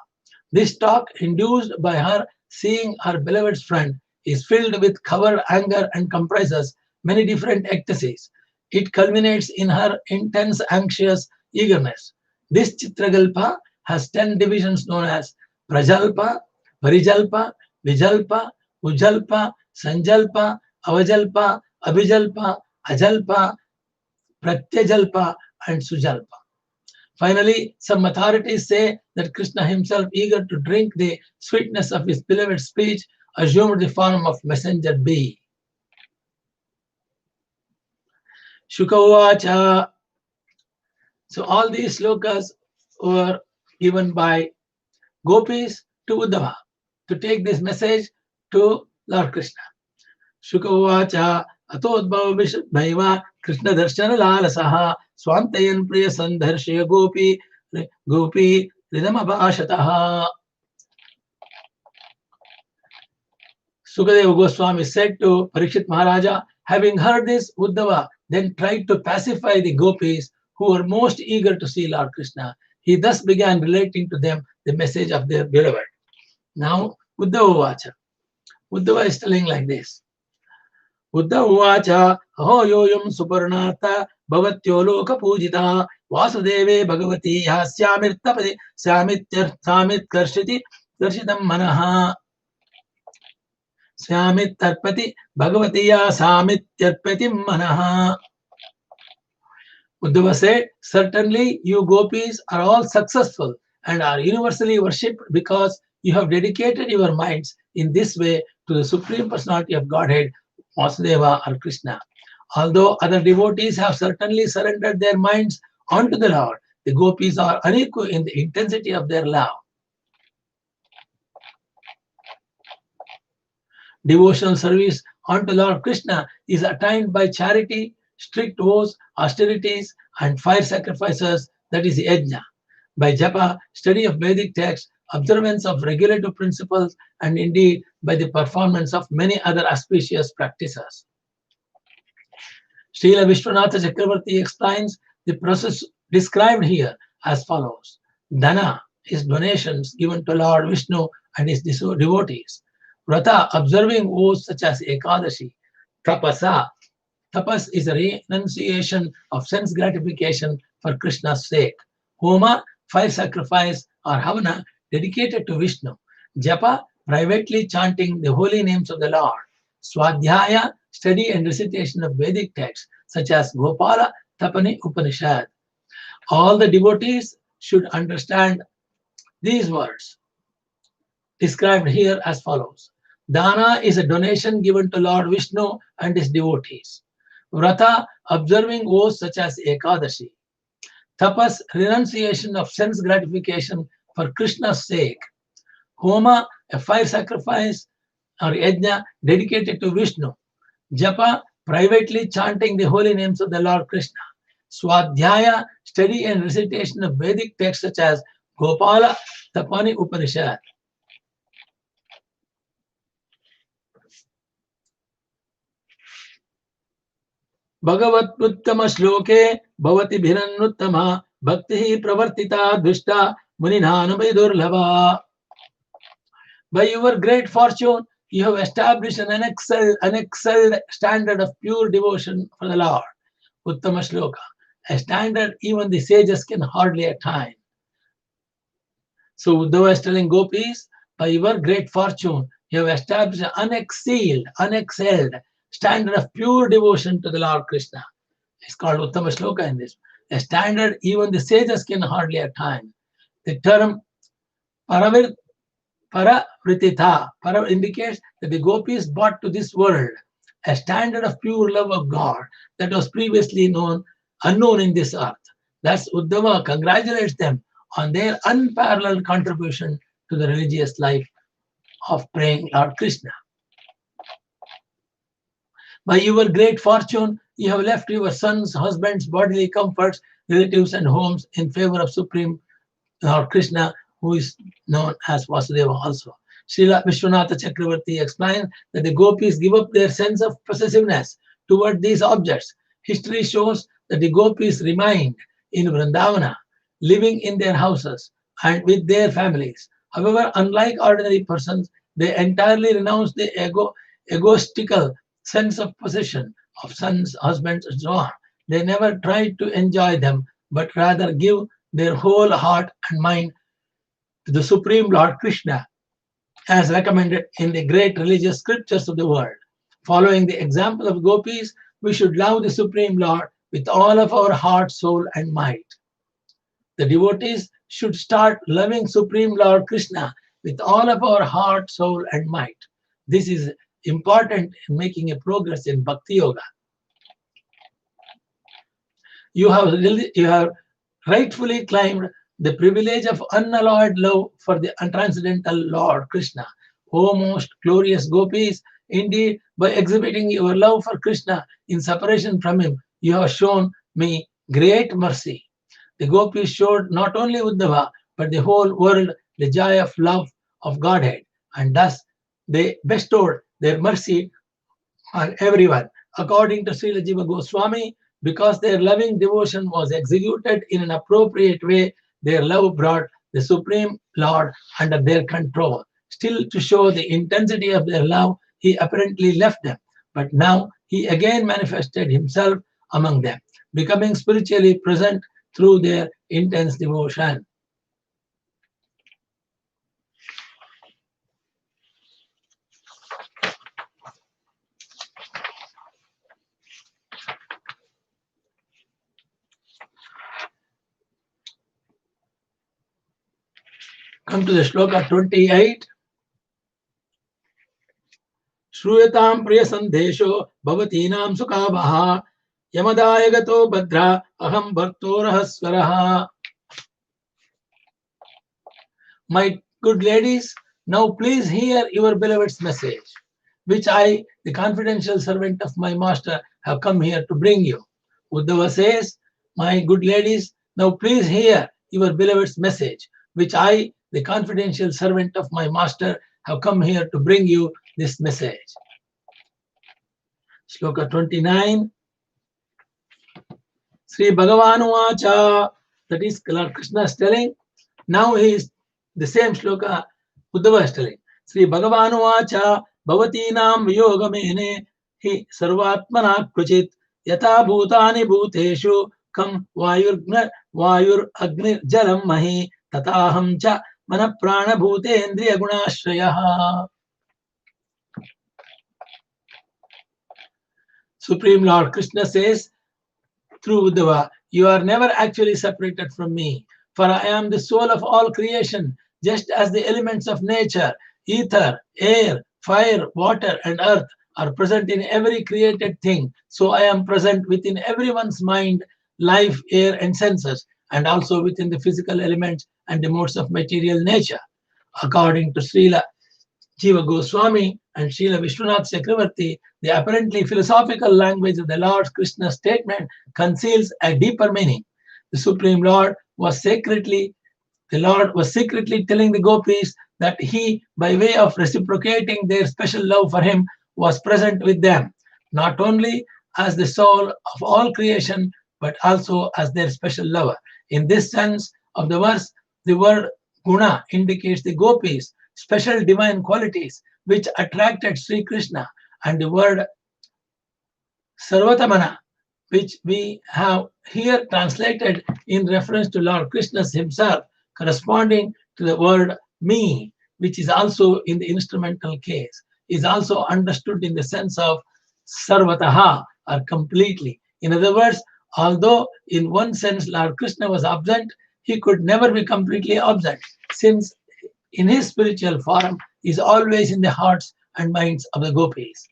[SPEAKER 1] This talk, induced by her seeing her beloved's friend, is filled with cover, anger, and comprises many different ecstasies. It culminates in her intense, anxious eagerness. This Chitrajalpa has 10 divisions known as Prajalpa, Parijalpa, Vijalpa, Ujalpa, Sanjalpa, Avajalpa, Abhijalpa, Ajalpa, Pratyajalpa, and Sujalpa. Finally, some authorities say that Krishna himself, eager to drink the sweetness of his beloved speech, assumed the form of messenger bee. Shukavacha. So all these slokas were given by Gopis to Uddhava to take this message to Lord Krishna. Shukavacha atodbhava bhaiva Krishna Darshana Lalasaha Swantayan Priya Sandharshya Gopi Ridamabhashataha. Sukadeva Goswami said to Parikshit Maharaja, having heard this, Uddhava then tried to pacify the gopis who were most eager to see Lord Krishna. He thus began relating to them the message of their beloved. Now, Uddhava Vacha. Uddhava is telling like this. Uddhava Vacha, Aho yoyam suparnata bhavatyo loka pujita vasudeve bhagavati hasyamirtapati samitkarshiti karshitam manaha. Syamit tarpati bhagavatiya samityarpati manaha. Uddhava said, certainly you gopis are all successful and are universally worshipped because you have dedicated your minds in this way to the Supreme Personality of Godhead, Vasudeva or Krishna. Although other devotees have certainly surrendered their minds unto the Lord, the gopis are unequal in the intensity of their love. Devotional service unto Lord Krishna is attained by charity, strict vows, austerities, and fire sacrifices, that is yajna. By japa, study of Vedic texts, observance of regulative principles, and indeed by the performance of many other auspicious practices. Srila Vishwanatha Chakravarti explains the process described here as follows. Dana is donations given to Lord Vishnu and his devotees. Vrata, observing vows such as Ekadashi. Tapasa, tapas is a renunciation of sense gratification for Krishna's sake. Homa, fire sacrifice, or Havana, dedicated to Vishnu. Japa, privately chanting the holy names of the Lord. Swadhyaya, study and recitation of Vedic texts such as Gopala Tapani Upanishad. All the devotees should understand these words described here as follows. Dana is a donation given to Lord Vishnu and his devotees. Vrata, observing vows such as Ekadashi. Tapas, renunciation of sense gratification for Krishna's sake. Homa, a fire sacrifice or yajna dedicated to Vishnu. Japa, privately chanting the holy names of the Lord Krishna. Swadhyaya, study and recitation of Vedic texts such as Gopala Tapani Upanishad. Bhagavat Uttama Shloke Bhavati Bhirannuttama Bhakti Pravartita Dvishta Muninana Durlava. By your great fortune, you have established an unexcelled standard of pure devotion for the Lord. Uttama Shloka, a standard even the sages can hardly attain. So Uddhava is telling Gopis, by your great fortune, you have established an unexcelled standard of pure devotion to the Lord Krishna. It's called Uttama Shloka in this. A standard even the sages can hardly attain. The term Paravrititha, para indicates that the Gopis brought to this world a standard of pure love of God that was previously unknown in this earth. Thus, Uddhava congratulates them on their unparalleled contribution to the religious life of praying Lord Krishna. By your great fortune, you have left your sons, husbands, bodily comforts, relatives, and homes in favor of Supreme Lord Krishna, who is known as Vasudeva also. Srila Vishwanatha Chakravarti explains that the Gopis give up their sense of possessiveness toward these objects. History shows that the Gopis remained in Vrindavana, living in their houses and with their families. However, unlike ordinary persons, they entirely renounced the egoistical sense of possession of sons, husbands, and so on. They never tried to enjoy them, but rather give their whole heart and mind to the Supreme Lord Krishna, as recommended in the great religious scriptures of the world. Following the example of Gopis, we should love the Supreme Lord with all of our heart, soul, and might. The devotees should start loving Supreme Lord Krishna with all of our heart, soul, and might. This is important in making a progress in Bhakti Yoga. You have rightfully claimed the privilege of unalloyed love for the transcendental Lord Krishna. O most glorious Gopis, indeed, by exhibiting your love for Krishna in separation from him, you have shown me great mercy. The Gopis showed not only Uddhava, but the whole world the joy of love of Godhead, and thus they bestowed their mercy on everyone. According to Srila Jiva Goswami, because their loving devotion was executed in an appropriate way, their love brought the Supreme Lord under their control. Still, to show the intensity of their love, he apparently left them. But now he again manifested himself among them, becoming spiritually present through their intense devotion. Come to the shloka 28. Shruyatam priya sandesho bhavatinam sukavaha yamadaya gato badra aham bhartorahasvaraha. My good ladies, now please hear your beloved's message, which I, the confidential servant of my master, have come here to bring you. Uddhava says, my good ladies, now please hear your beloved's message, which I, the confidential servant of my master, have come here to bring you this message. Shloka 29. Sri Bhagavan Vacha, that is Lord Krishna is telling. Now he is the same shloka Uddhava is telling. Sri Bhagavan Vacha, Bhavatinam Viyogamene hi sarvatmana kruchit yata bhutani bhuteshu kam vayur agni jalam mahi tataham cha mana prana bhutendriya gunashrayah. Supreme Lord Krishna says through Uddhava, you are never actually separated from me, for I am the soul of all creation, just as the elements of nature, ether, air, fire, water, and earth are present in every created thing. So I am present within everyone's mind, life, air, and senses. and also within the physical elements and the modes of material nature. According to Srila Jiva Goswami and Srila Vishwanath Chakravarti, the apparently philosophical language of the Lord Krishna's statement conceals a deeper meaning. The Supreme Lord was secretly telling the gopis that he, by way of reciprocating their special love for him, was present with them, not only as the soul of all creation, but also as their special lover. In this sense of the verse, the word guna indicates the gopis' special divine qualities which attracted Sri Krishna, and the word sarvatamana, which we have here translated in reference to Lord Krishna himself, corresponding to the word me, which is also in the instrumental case, is also understood in the sense of sarvataha, or completely. In other words, although in one sense Lord Krishna was absent, he could never be completely absent, since in his spiritual form is always in the hearts and minds of the gopis.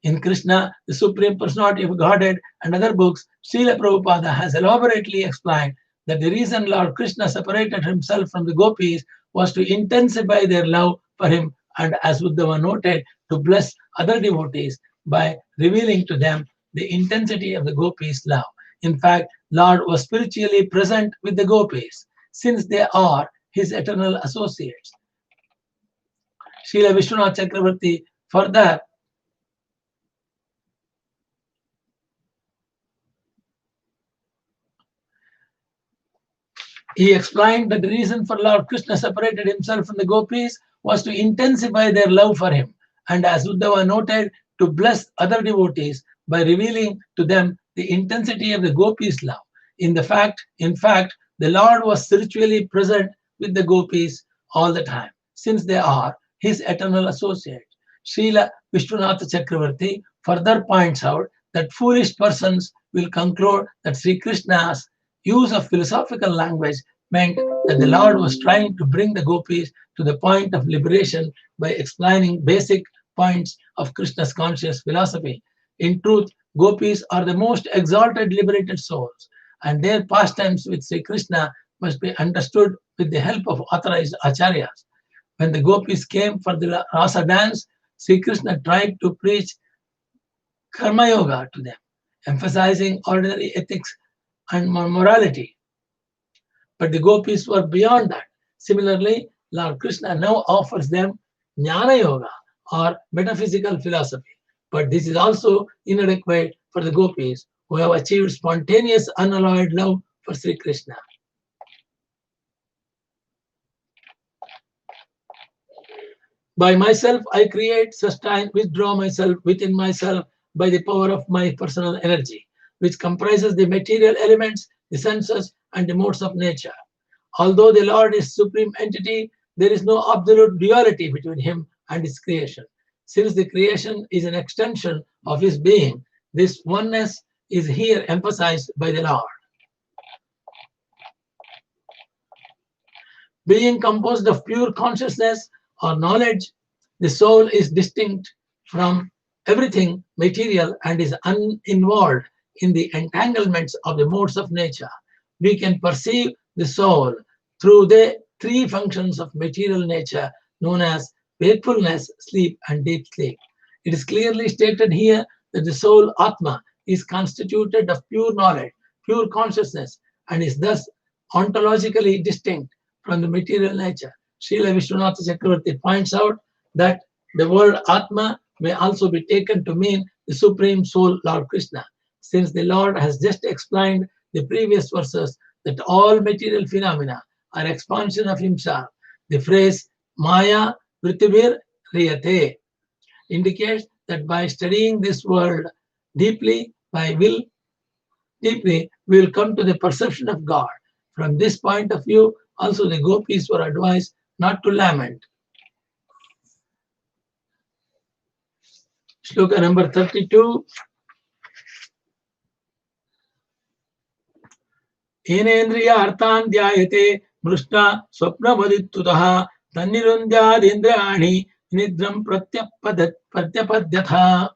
[SPEAKER 1] In Krishna, the Supreme Personality of Godhead, and other books, Srila Prabhupada has elaborately explained that the reason Lord Krishna separated himself from the gopis was to intensify their love for him, and as Uddhava noted, to bless other devotees by revealing to them the intensity of the gopis' love. In fact, Lord was spiritually present with the gopis, since they are his eternal associates. Srila Vishwanath Chakravarti further he explained that the reason for Lord Krishna separated himself from the gopis was to intensify their love for him, and as Uddhava noted, to bless other devotees by revealing to them the intensity of the gopis' love. In fact, the Lord was spiritually present with the gopis all the time, since they are his eternal associates. Srila Vishwanath Chakravarti further points out that foolish persons will conclude that Sri Krishna's use of philosophical language meant that the Lord was trying to bring the gopis to the point of liberation by explaining basic points of Krishna's conscious philosophy. In truth, gopis are the most exalted liberated souls, and their pastimes with Sri Krishna must be understood with the help of authorized acharyas. When the gopis came for the rasa dance, Sri Krishna tried to preach karma yoga to them, emphasizing ordinary ethics and morality. But the gopis were beyond that. Similarly, Lord Krishna now offers them jnana yoga, or metaphysical philosophy. But this is also inadequate for the gopis, who have achieved spontaneous unalloyed love for Sri Krishna. By myself I create, sustain, withdraw myself within myself by the power of my personal energy, which comprises the material elements, the senses, and the modes of nature. Although the Lord is supreme entity, there is no absolute duality between him and his creation. Since the creation is an extension of his being, this oneness is here emphasized by the Lord. Being composed of pure consciousness or knowledge, the soul is distinct from everything material and is uninvolved in the entanglements of the modes of nature. We can perceive the soul through the three functions of material nature known as wakefulness, sleep, and deep sleep. It is clearly stated here that the soul Atma is constituted of pure knowledge, pure consciousness, and is thus ontologically distinct from the material nature. Srila Vishwanath Chakravarti points out that the word Atma may also be taken to mean the Supreme Soul, Lord Krishna, since the Lord has just explained the previous verses that all material phenomena are expansion of himself. The phrase Maya Prithivir Riyate indicates that by studying this world deeply, we will come to the perception of God. From this point of view, also the gopis were advised not to lament. Shloka number 32. Enendriya arthan dhyayate mrushna swapna vaditutaha tannirundyadindraani nidram pratyapadyatha.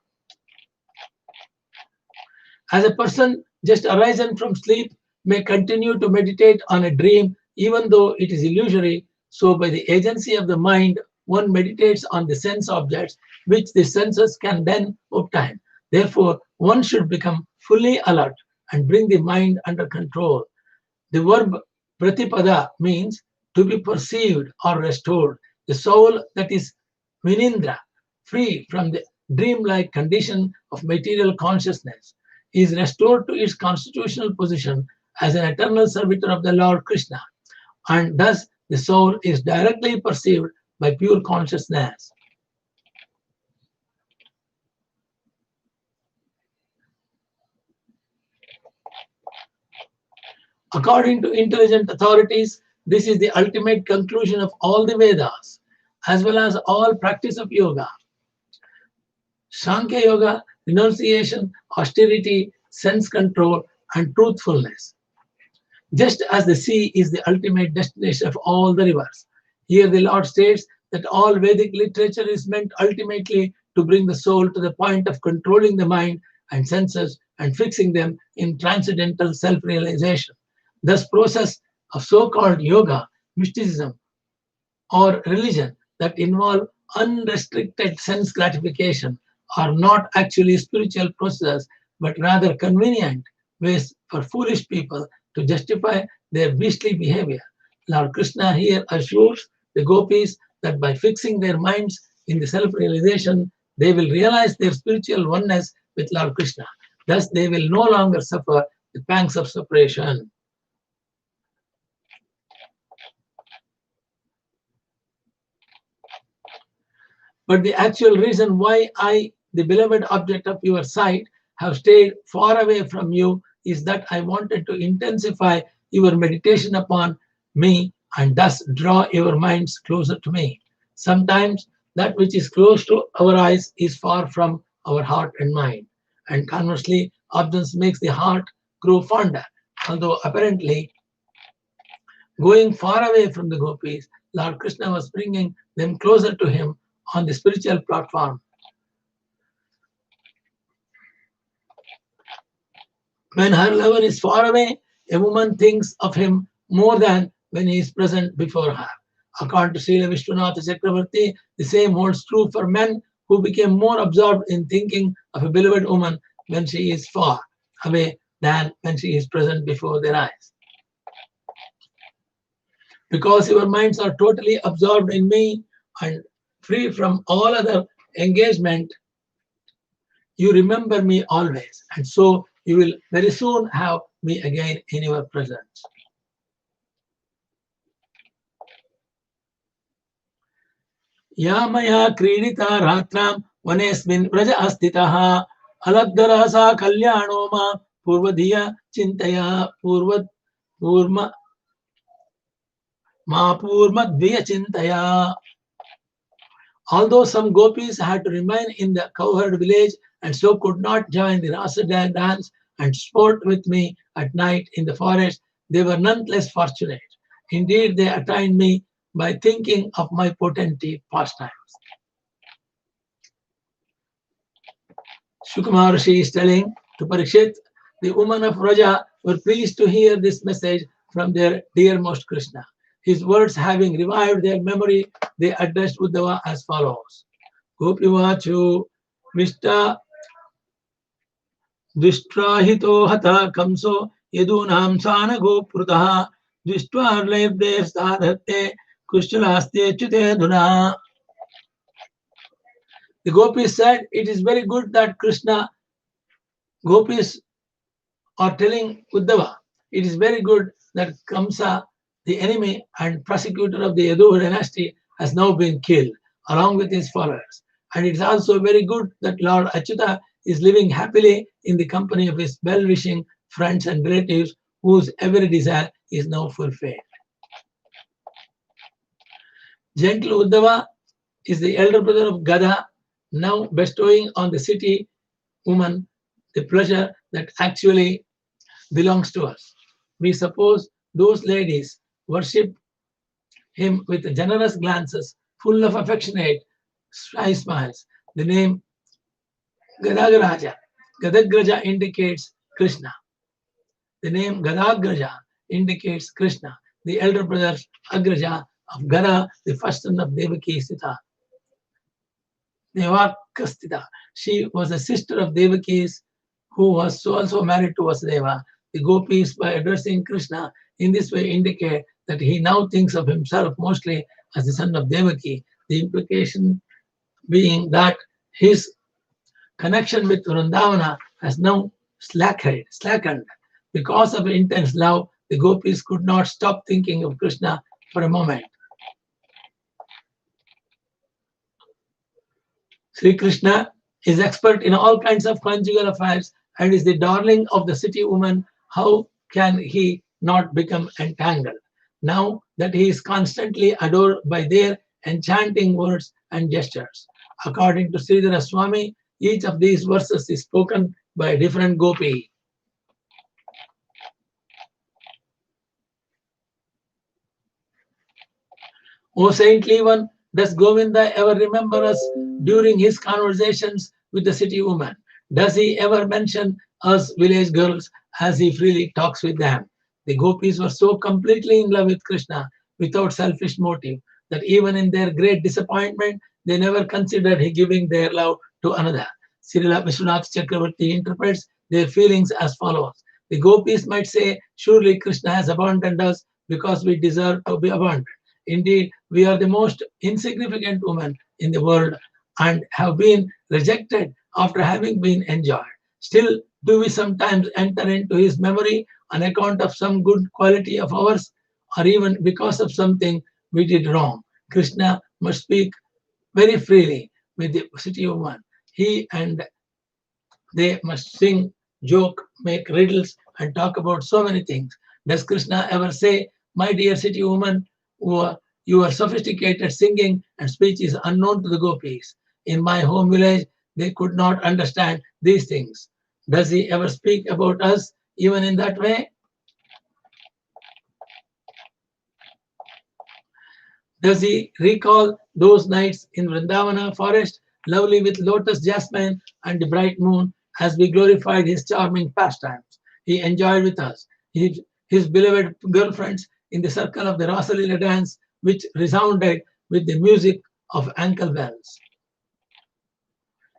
[SPEAKER 1] As a person just arisen from sleep may continue to meditate on a dream even though it is illusory. So by the agency of the mind, one meditates on the sense objects which the senses can then obtain. Therefore, one should become fully alert and bring the mind under control. The verb pratipada means to be perceived or restored. The soul that is vinindra, free from the dreamlike condition of material consciousness, is restored to its constitutional position as an eternal servitor of the Lord Krishna, and thus the soul is directly perceived by pure consciousness. According to intelligent authorities, this is the ultimate conclusion of all the Vedas, as well as all practice of yoga. Sankhya Yoga, renunciation, austerity, sense control, and truthfulness. Just as the sea is the ultimate destination of all the rivers. Here the Lord states that all Vedic literature is meant ultimately to bring the soul to the point of controlling the mind and senses and fixing them in transcendental self-realization. Thus, process of so-called yoga, mysticism, or religion that involve unrestricted sense gratification are not actually spiritual processes, but rather convenient ways for foolish people to justify their beastly behavior. Lord Krishna here assures the gopis that by fixing their minds in the self-realization, they will realize their spiritual oneness with Lord Krishna. Thus, they will no longer suffer the pangs of separation. But the actual reason why I, the beloved object of your sight, have stayed far away from you is that I wanted to intensify your meditation upon me and thus draw your minds closer to me. Sometimes that which is close to our eyes is far from our heart and mind. And conversely, absence makes the heart grow fonder. Although apparently going far away from the gopis, Lord Krishna was bringing them closer to him on the spiritual platform. When her lover is far away, a woman thinks of him more than when he is present before her. According to Srila Vishwanath Chakravarti, the same holds true for men who became more absorbed in thinking of a beloved woman when she is far away than when she is present before their eyes. Because your minds are totally absorbed in me and free from all other engagement, you remember me always, and so you will very soon have me again in your presence. Yamaya kridita ratram vanesmin vraja astitaha aladdarasa kalyanoma purvadhiya chintaya purma purmadviya chintaya. Although some gopis had to remain in the cowherd village and so could not join the rasa dance and sport with me at night in the forest, they were none less fortunate. Indeed, they attained me by thinking of my potentate pastimes. Shukra Maharshi is telling to Parikshit, the women of Vraja were pleased to hear this message from their dearmost Krishna. His words having revived their memory, they addressed Uddhava as follows. Gopivachu Vishta Dishtrahito Hata Kamso Yadunam Sana Goprutaha Dishtvarlebde Sadhate Kushalaste Chute Duna. The gopis said, it is very good that Krishna, gopis are telling Uddhava, it is very good that Kamsa, the enemy and persecutor of the Yadu dynasty, has now been killed along with his followers. And it is also very good that Lord Achyuta is living happily in the company of his well-wishing friends and relatives whose every desire is now fulfilled. Gentle Uddhava is the elder brother of Gadha, now bestowing on the city woman the pleasure that actually belongs to us. We suppose those ladies worship him with generous glances, full of affectionate smiles. The name Gadagraja indicates Krishna. The name Gadagraja indicates Krishna, the elder brother Agraja of Gada, the first son of Devaki Sita. Devakastita. She was a sister of Devaki's, who was also married to Vasudeva. The gopis, by addressing Krishna in this way, indicate that he now thinks of himself mostly as the son of Devaki. The implication being that his connection with Vrindavana has now slackened. Because of intense love, the gopis could not stop thinking of Krishna for a moment. Sri Krishna is expert in all kinds of conjugal affairs and is the darling of the city woman. How can he not become entangled? Now that he is constantly adored by their enchanting words and gestures. According to Sridhara Swami, each of these verses is spoken by a different gopi. O saintly one, does Govinda ever remember us during his conversations with the city woman? Does he ever mention us village girls as he freely talks with them? The gopis were so completely in love with Krishna without selfish motive that even in their great disappointment, they never considered giving their love to another. Srila Vishwanath Chakravarti interprets their feelings as follows. The gopis might say, surely Krishna has abandoned us because we deserve to be abandoned. Indeed, we are the most insignificant women in the world and have been rejected after having been enjoyed. Still, do we sometimes enter into his memory on account of some good quality of ours, or even because of something we did wrong? Krishna must speak very freely with the city woman. He and they must sing, joke, make riddles, and talk about so many things. Does Krishna ever say, my dear city woman, your sophisticated singing and speech is unknown to the gopis. In my home village, they could not understand these things. Does he ever speak about us even in that way? Does he recall those nights in Vrindavana forest, lovely with lotus jasmine and the bright moon, as we glorified his charming pastimes? He enjoyed with us, his beloved girlfriends in the circle of the Rasalila dance, which resounded with the music of ankle bells.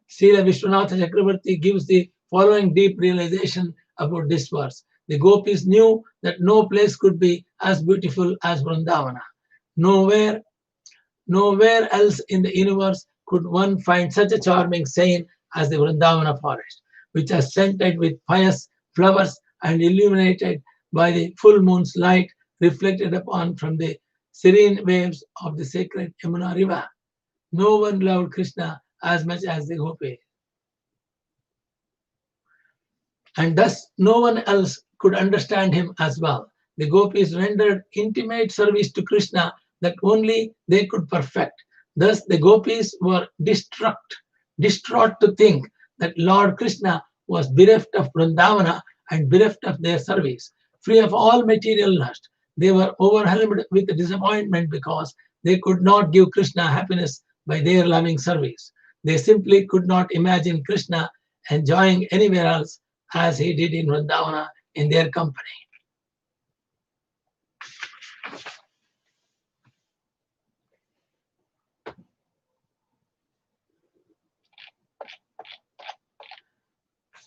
[SPEAKER 1] Srila Vishwanatha Chakravarti gives the following deep realization about this verse. The gopis knew that no place could be as beautiful as Vrindavana. Nowhere else in the universe could one find such a charming scene as the Vrindavana forest, which is scented with pious flowers and illuminated by the full moon's light reflected upon from the serene waves of the sacred Yamuna river. No one loved Krishna as much as the gopis. And thus no one else could understand him as well. The gopis rendered intimate service to Krishna that only they could perfect. Thus the gopis were distraught to think that Lord Krishna was bereft of Vrindavana and bereft of their service. Free of all material lust, they were overwhelmed with disappointment because they could not give Krishna happiness by their loving service. They simply could not imagine Krishna enjoying anywhere else as he did in Vrindavana in their company.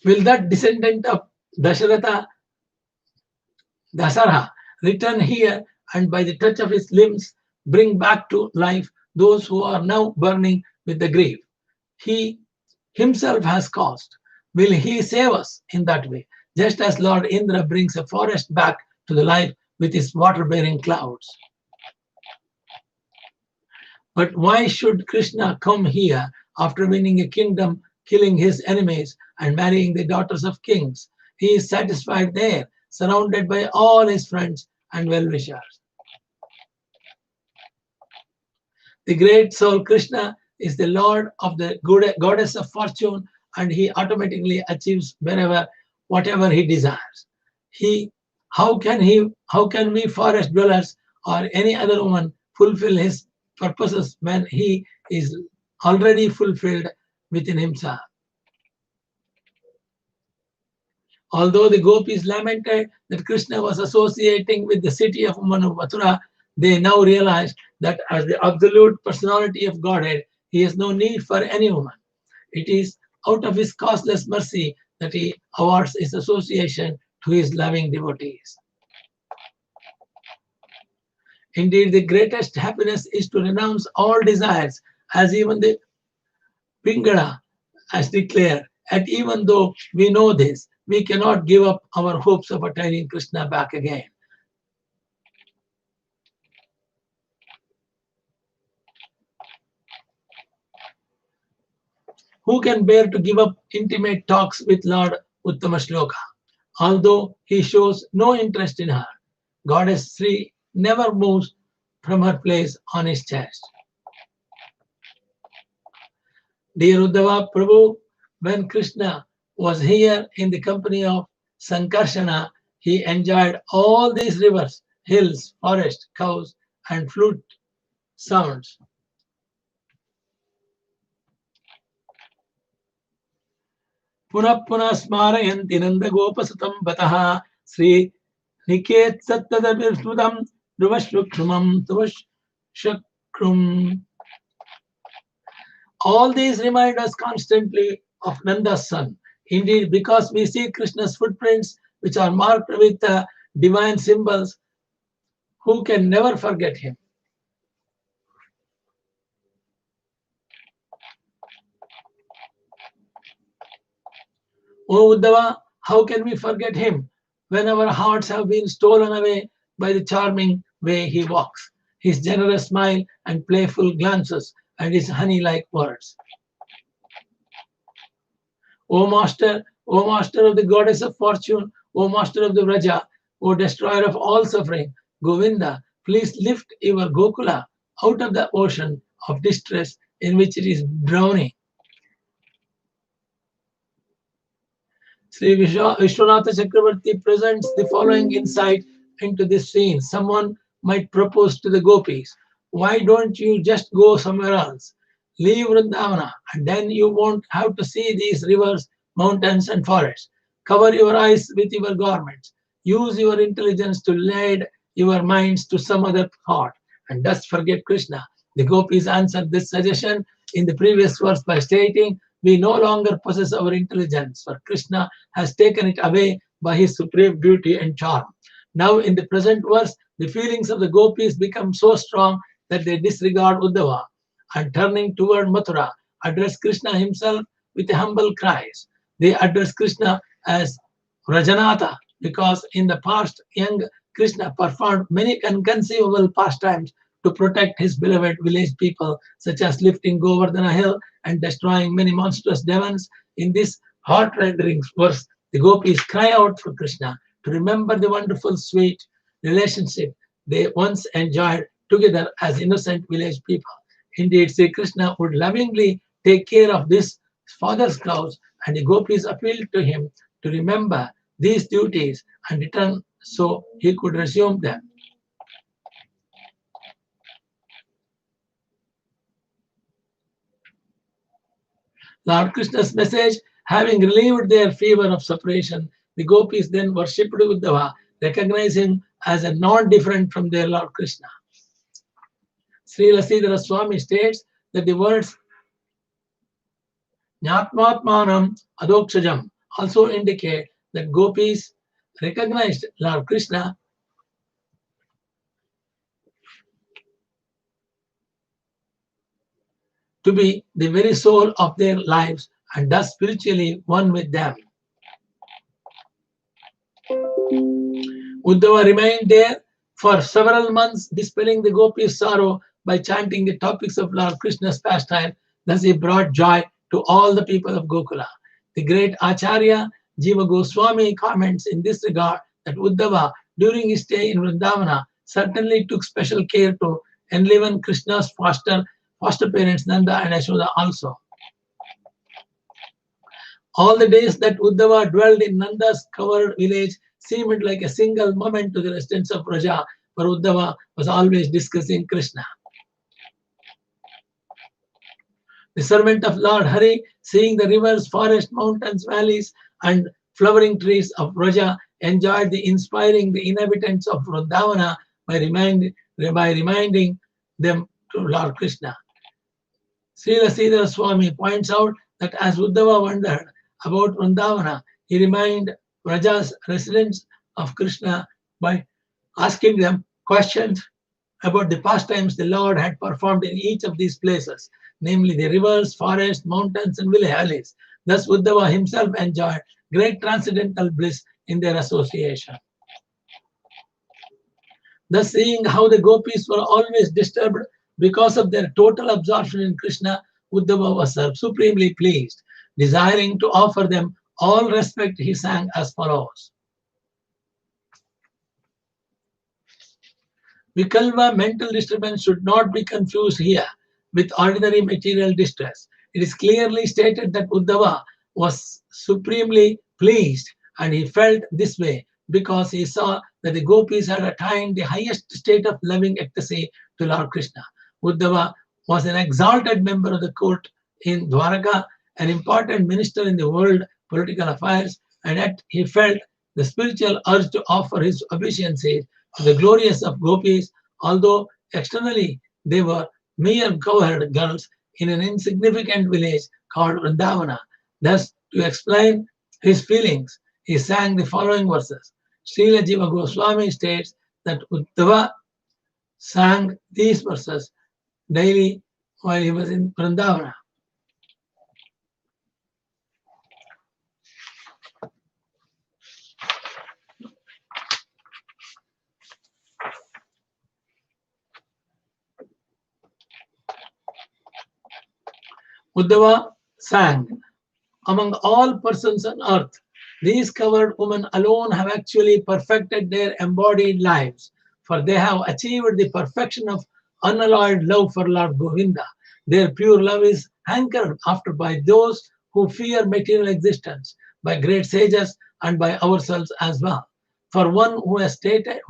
[SPEAKER 1] Will that descendant of Dasharatha, Dasarha, return here and by the touch of his limbs bring back to life those who are now burning with the grief he himself has caused? Will he save us in that way, just as Lord Indra brings a forest back to the life with his water-bearing clouds? But why should Krishna come here after winning a kingdom, killing his enemies, and marrying the daughters of kings? He is satisfied there, surrounded by all his friends and well-wishers. The great soul Krishna is the Lord of the goddess of fortune, and he automatically achieves whatever he desires. How can we forest dwellers or any other woman fulfill his purposes when he is already fulfilled within himself? Although the gopis lamented that Krishna was associating with the city of Mathura, they now realized that as the absolute personality of Godhead, he has no need for any woman. It is out of his causeless mercy that he awards his association to his loving devotees. Indeed, the greatest happiness is to renounce all desires, as even the Pingala has declared. And even though we know this, we cannot give up our hopes of attaining Krishna back again. Who can bear to give up intimate talks with Lord Uttama Shloka? Although he shows no interest in her, Goddess Sri never moves from her place on his chest. Dear Uddhava Prabhu, when Krishna was here in the company of Sankarshana, he enjoyed all these rivers, hills, forest, cows, and flute sounds. Punah punah smarayanti nanda gopasatam bataha Sri Niket sattadavirshudam druvashrukrumam tuvashakrum. All these remind us constantly of Nanda's son. Indeed, because we see Krishna's footprints, which are marked with divine symbols, who can never forget him? O Uddhava, how can we forget him when our hearts have been stolen away by the charming way he walks, his generous smile and playful glances, and his honey-like words? O Master of the goddess of fortune, O Master of the Vraja, O destroyer of all suffering, Govinda, please lift your Gokula out of the ocean of distress in which it is drowning. Sri Vishwanatha Chakravarti presents the following insight into this scene. Someone might propose to the gopis, why don't you just go somewhere else? Leave Vrindavana, and then you won't have to see these rivers, mountains, and forests. Cover your eyes with your garments. Use your intelligence to lead your minds to some other thought, and thus forget Krishna. The gopis answered this suggestion in the previous verse by stating, we no longer possess our intelligence, for Krishna has taken it away by his supreme beauty and charm. Now, in the present verse, the feelings of the gopis become so strong that they disregard Uddhava and turning toward Mathura, address Krishna himself with humble cries. They address Krishna as Rajanatha because in the past, young Krishna performed many inconceivable pastimes to protect his beloved village people, such as lifting Govardhana hill and destroying many monstrous demons. In this heart-rending verse, the gopis cry out for Krishna to remember the wonderful, sweet relationship they once enjoyed together as innocent village people. Indeed, Sri Krishna would lovingly take care of this father's cows, and the gopis appealed to him to remember these duties and return so he could resume them. Lord Krishna's message having relieved their fever of separation, the gopis then worshipped Uddhava, recognizing him as a non-different from their Lord Krishna. Sri Lasidhara Swami states that the words Nyatmatmanam Adokshajam also indicate that gopis recognized Lord Krishna to be the very soul of their lives and thus spiritually one with them. Uddhava remained there for several months, dispelling the gopis' sorrow by chanting the topics of Lord Krishna's pastime. Thus he brought joy to all the people of Gokula. The great Acharya Jiva Goswami comments in this regard that Uddhava, during his stay in Vrindavana, certainly took special care to enliven Krishna's foster parents Nanda and Yashoda also. All the days that Uddhava dwelled in Nanda's covered village seemed like a single moment to the residents of Raja, where Uddhava was always discussing Krishna. The servant of Lord Hari, seeing the rivers, forests, mountains, valleys, and flowering trees of Vraja enjoyed the inspiring the inhabitants of Vrindavana by reminding them to Lord Krishna. Srila Sridhar Swami points out that as Uddhava wondered about Vrindavana, he reminded Vraja's residents of Krishna by asking them questions about the pastimes the Lord had performed in each of these places, namely the rivers, forests, mountains, and valleys. Thus, Uddhava himself enjoyed great transcendental bliss in their association. Thus, seeing how the gopis were always disturbed because of their total absorption in Krishna, Uddhava was supremely pleased. Desiring to offer them all respect, he sang as follows. Vikalva, mental disturbance, should not be confused here with ordinary material distress. It is clearly stated that Uddhava was supremely pleased, and he felt this way because he saw that the gopis had attained the highest state of loving ecstasy to Lord Krishna. Uddhava was an exalted member of the court in Dwaraka, an important minister in the world political affairs, and yet he felt the spiritual urge to offer his obeisances to the glorious of gopis, although externally they were mere cowherd girls in an insignificant village called Vrindavana. Thus, to explain his feelings, he sang the following verses. Srila Jiva Goswami states that Uddhava sang these verses daily while he was in Vrindavana. Uddhava sang, among all persons on earth, these covered women alone have actually perfected their embodied lives, for they have achieved the perfection of unalloyed love for Lord Govinda. Their pure love is hankered after by those who fear material existence, by great sages, and by ourselves as well. For one who has tasted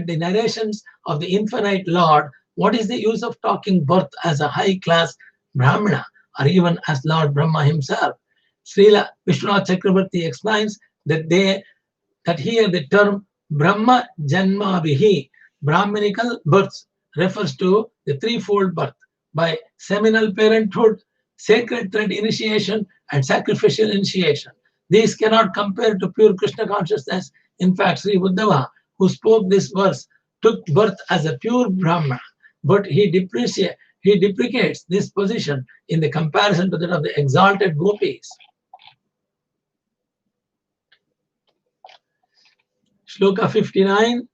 [SPEAKER 1] the narrations of the infinite Lord, what is the use of talking birth as a high-class Brahmana, or even as Lord Brahma himself? Srila Vishwanath Chakravarti explains that here the term Brahma Janma Vihi, Brahminical births, refers to the threefold birth by seminal parenthood, sacred thread initiation, and sacrificial initiation. These cannot compare to pure Krishna consciousness. In fact, Sri Uddhava, who spoke this verse, took birth as a pure Brahmana, but he deprecates this position in the comparison to that of the exalted gopis. Shloka 59.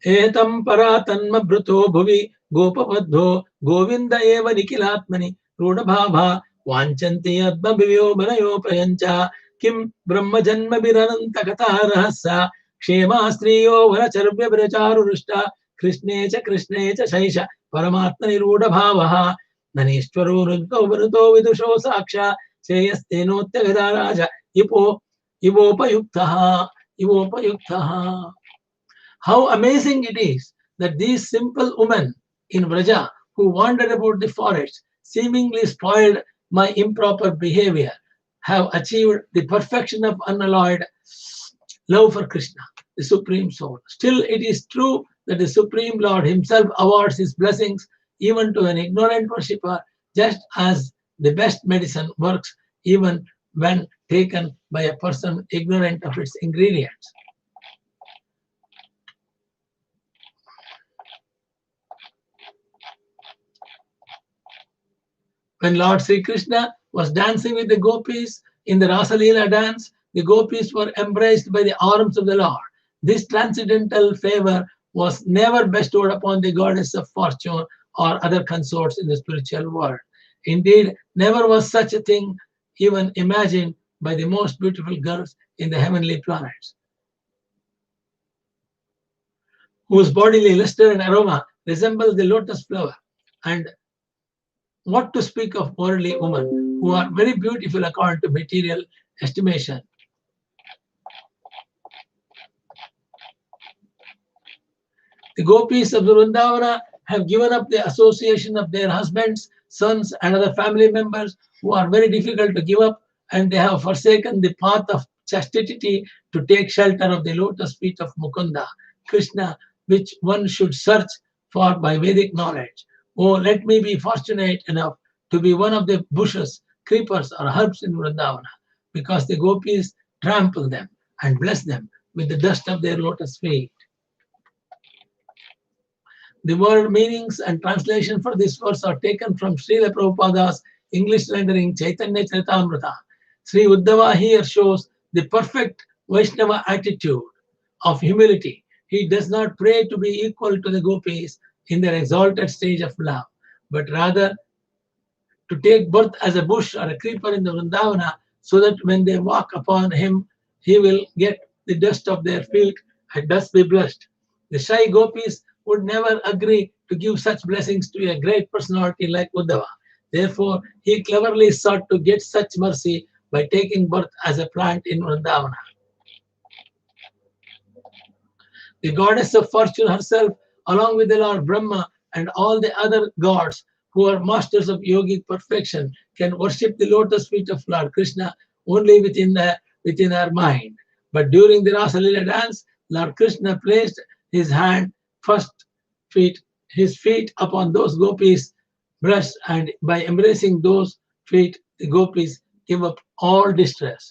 [SPEAKER 1] Etam paratanma bruto bhuvi gopapadho govinda eva nikilatmani rudabhava vanchanti adma bhivyo banayo prayancha kim brahma janma birananta katha rahasa kshema striyo varacharvya viracharu rishta krishnecha shaisha paramatmani rudabhavaha nanishwaro rudto varuto vidusho saksha seyastenottya gadaraja Ivopayuktaha. How amazing it is that these simple women in Vraja who wandered about the forest, seemingly spoiled by improper behavior, have achieved the perfection of unalloyed love for Krishna, the Supreme Soul. Still, it is true that the Supreme Lord himself awards his blessings even to an ignorant worshipper, just as the best medicine works even when taken by a person ignorant of its ingredients. When Lord Sri Krishna was dancing with the gopis in the Rasa Leela dance, the gopis were embraced by the arms of the Lord. This transcendental favor was never bestowed upon the goddess of fortune or other consorts in the spiritual world. Indeed, never was such a thing even imagined by the most beautiful girls in the heavenly planets, whose bodily luster and aroma resembles the lotus flower. And what to speak of worldly women, who are very beautiful according to material estimation. The gopis of Vrindavana have given up the association of their husbands, sons, and other family members who are very difficult to give up, and they have forsaken the path of chastity to take shelter of the lotus feet of Mukunda, Krishna, which one should search for by Vedic knowledge. Oh, let me be fortunate enough to be one of the bushes, creepers, or herbs in Vrindavana, because the gopis trample them and bless them with the dust of their lotus feet. The word meanings and translation for this verse are taken from Srila Prabhupada's English rendering Chaitanya Charitamrita. Sri Uddhava here shows the perfect Vaishnava attitude of humility. He does not pray to be equal to the gopis in their exalted stage of love, but rather to take birth as a bush or a creeper in the Vrindavana, so that when they walk upon him, he will get the dust of their feet and thus be blessed. The shy gopis would never agree to give such blessings to a great personality like Uddhava. Therefore, he cleverly sought to get such mercy by taking birth as a plant in Vrindavana. The goddess of fortune herself, along with the Lord Brahma and all the other gods who are masters of yogic perfection, can worship the lotus feet of Lord Krishna only within her mind. But during the Rasa Lila dance, Lord Krishna placed his feet upon those gopis' breasts, and by embracing those feet, the gopis give up all distress.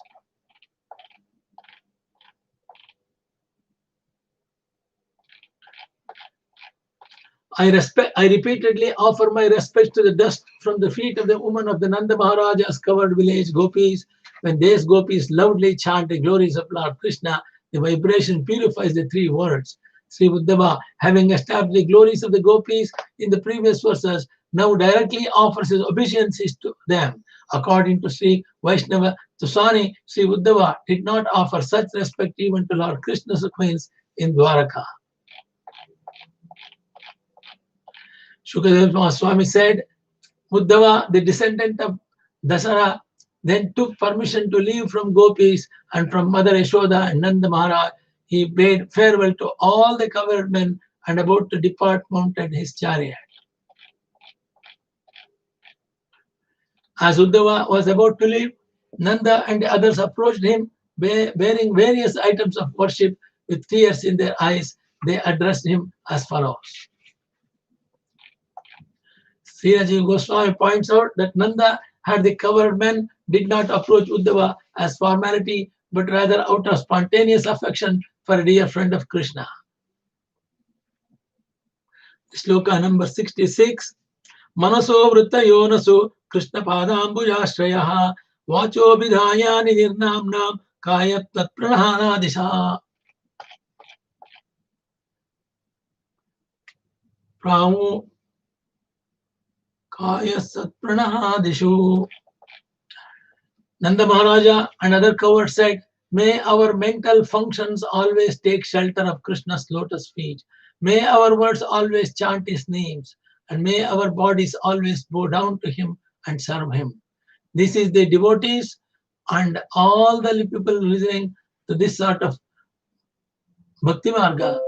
[SPEAKER 1] I repeatedly offer my respects to the dust from the feet of the women of the Nanda Maharaja's covered village gopis. When these gopis loudly chant the glories of Lord Krishna, the vibration purifies the three worlds. Sri Uddhava, having established the glories of the gopis in the previous verses, now directly offers his obeisances to them. According to Sri Vaishnava Tusani, Sri Uddhava did not offer such respect even to Lord Krishna's queens in Dwaraka. Shukadeva Swami said, Uddhava, the descendant of Dasara, then took permission to leave from gopis and from Mother Yashoda and Nanda Maharaj. He bade farewell to all the covered men and about to depart mounted his chariot. As Uddhava was about to leave, Nanda and the others approached him bearing various items of worship with tears in their eyes. They addressed him as follows. Sri Rajiv Goswami points out that Nanda had the covered men did not approach Uddhava as formality, but rather out of spontaneous affection for a dear friend of Krishna. Shloka number 66. Manaso vritta yonasu Krishna padambujashrayaha vacho vidhayani nirnamnam kayat tat pranahana disha. Pramo kayat pranahadishu. Nanda Maharaja and other cowards said, may our mental functions always take shelter of Krishna's lotus feet. May our words always chant his names. And may our bodies always bow down to him and serve him. This is the devotees and all the people listening to this sort of Bhakti Marga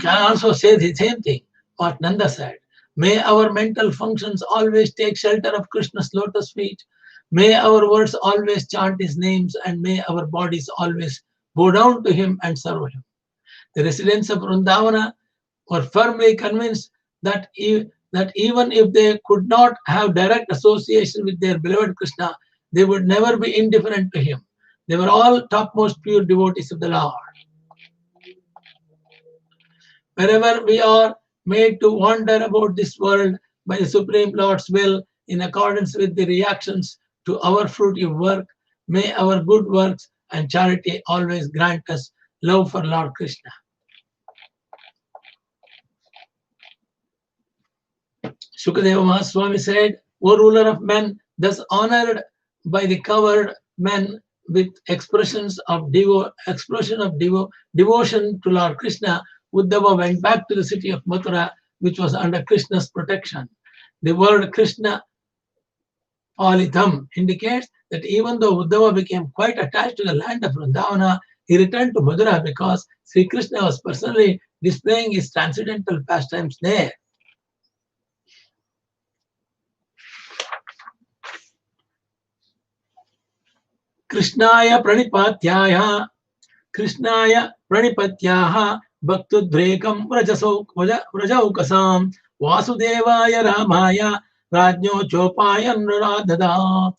[SPEAKER 1] can also say the same thing, what Nanda said. May our mental functions always take shelter of Krishna's lotus feet. May our words always chant his names, and may our bodies always bow down to him and serve him. The residents of Vrindavana were firmly convinced that even if they could not have direct association with their beloved Krishna, they would never be indifferent to him. They were all topmost pure devotees of the Lord. Wherever we are made to wander about this world by the Supreme Lord's will, in accordance with the reactions to our fruitive work, may our good works and charity always grant us love for Lord Krishna. Shukadeva Mahaswami said, O ruler of men, thus honored by the covered men with expressions of devotion to Lord Krishna, Uddhava went back to the city of Mathura, which was under Krishna's protection. The word Krishna Palitam indicates that even though Uddhava became quite attached to the land of Vrindavana, he returned to Mathura because Sri Krishna was personally displaying his transcendental pastimes there. Krishnaya Pranipatyaya Bhaktudrekam Vrajaukasam Vasudevaya Ramaya Rajno Chopayan Radhadat.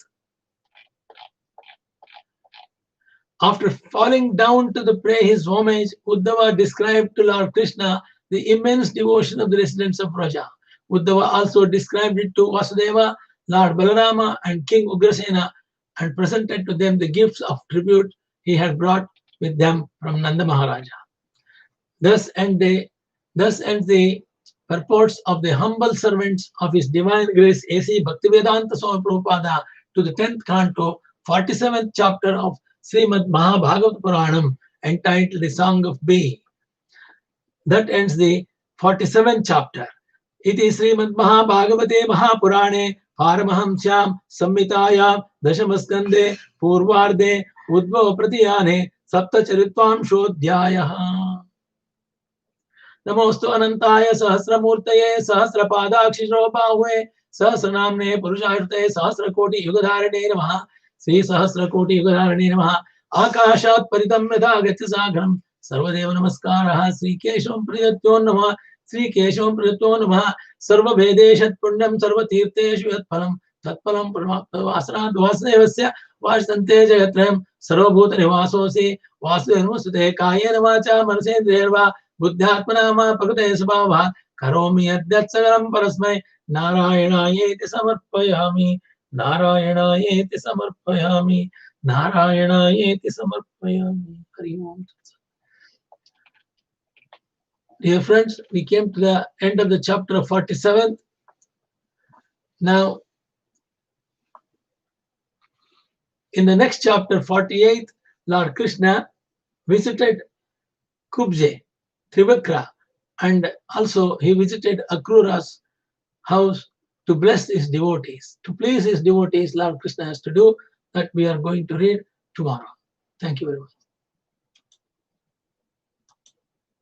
[SPEAKER 1] After falling down to pay his homage, Uddhava described to Lord Krishna the immense devotion of the residents of Vraja. Uddhava also described it to Vasudeva, Lord Balarama, and King Ugrasena, and presented to them the gifts of tribute he had brought with them from Nanda Maharaja. Thus ends the purports of the humble servants of His Divine Grace A.C. Bhaktivedanta Swami Prabhupada to the 10th canto, 47th chapter of Srimad Mahabhagavata Puranam, entitled The Song of Bee. That ends the 47th chapter. Iti Srimad Mahabhagavate Mahapurane Paramahamsyam Samhitayam Dashamaskande Purvarde Uddhava Pratiyane Saptacharitvam Shodhyayaha. नमोस्तु अनंताय सहस्रमूर्तये सहस्रपादाक्षिशोभावे सहस्रनाम्ने पुरुषार्थये सहस्रकोटि युगधारिणे नमः श्री सहस्रकोटि युगधारिणे नमः आकाशात् परितं यथा गच्छति सागरं सर्वदेव नमस्कारः श्रीकेशवं प्रयत्यो नमः श्रीकेशवं प्रयत्यो नमः सर्वभेदेशत् पुण्यं सर्वतीर्थेषु यत्फलं तत्फलं परमात्मवासनात् वासुदेवस्य वासन्ते जयत्रयं सर्वभूतनिवासोऽसि वासुदेव नमोस्तुते कायेन वाचा मनसेन्द्रियैर्वा बुद्ध्यात्मना प्रकृते स्वभावात् करोमि यद्यत् सकलं परस्मै नारायणायेति समर्पयामि नारायणायेति समर्पयामि नारायणायेति समर्पयामि. Hari Om. Dear friends, we came to the end of the chapter 47. Now, in the next chapter 48, Lord Krishna visited Kubje, Trivakra, and also he visited Akrura's house to bless his devotees. To please his devotees, Lord Krishna has to do that we are going to read tomorrow. Thank you very much.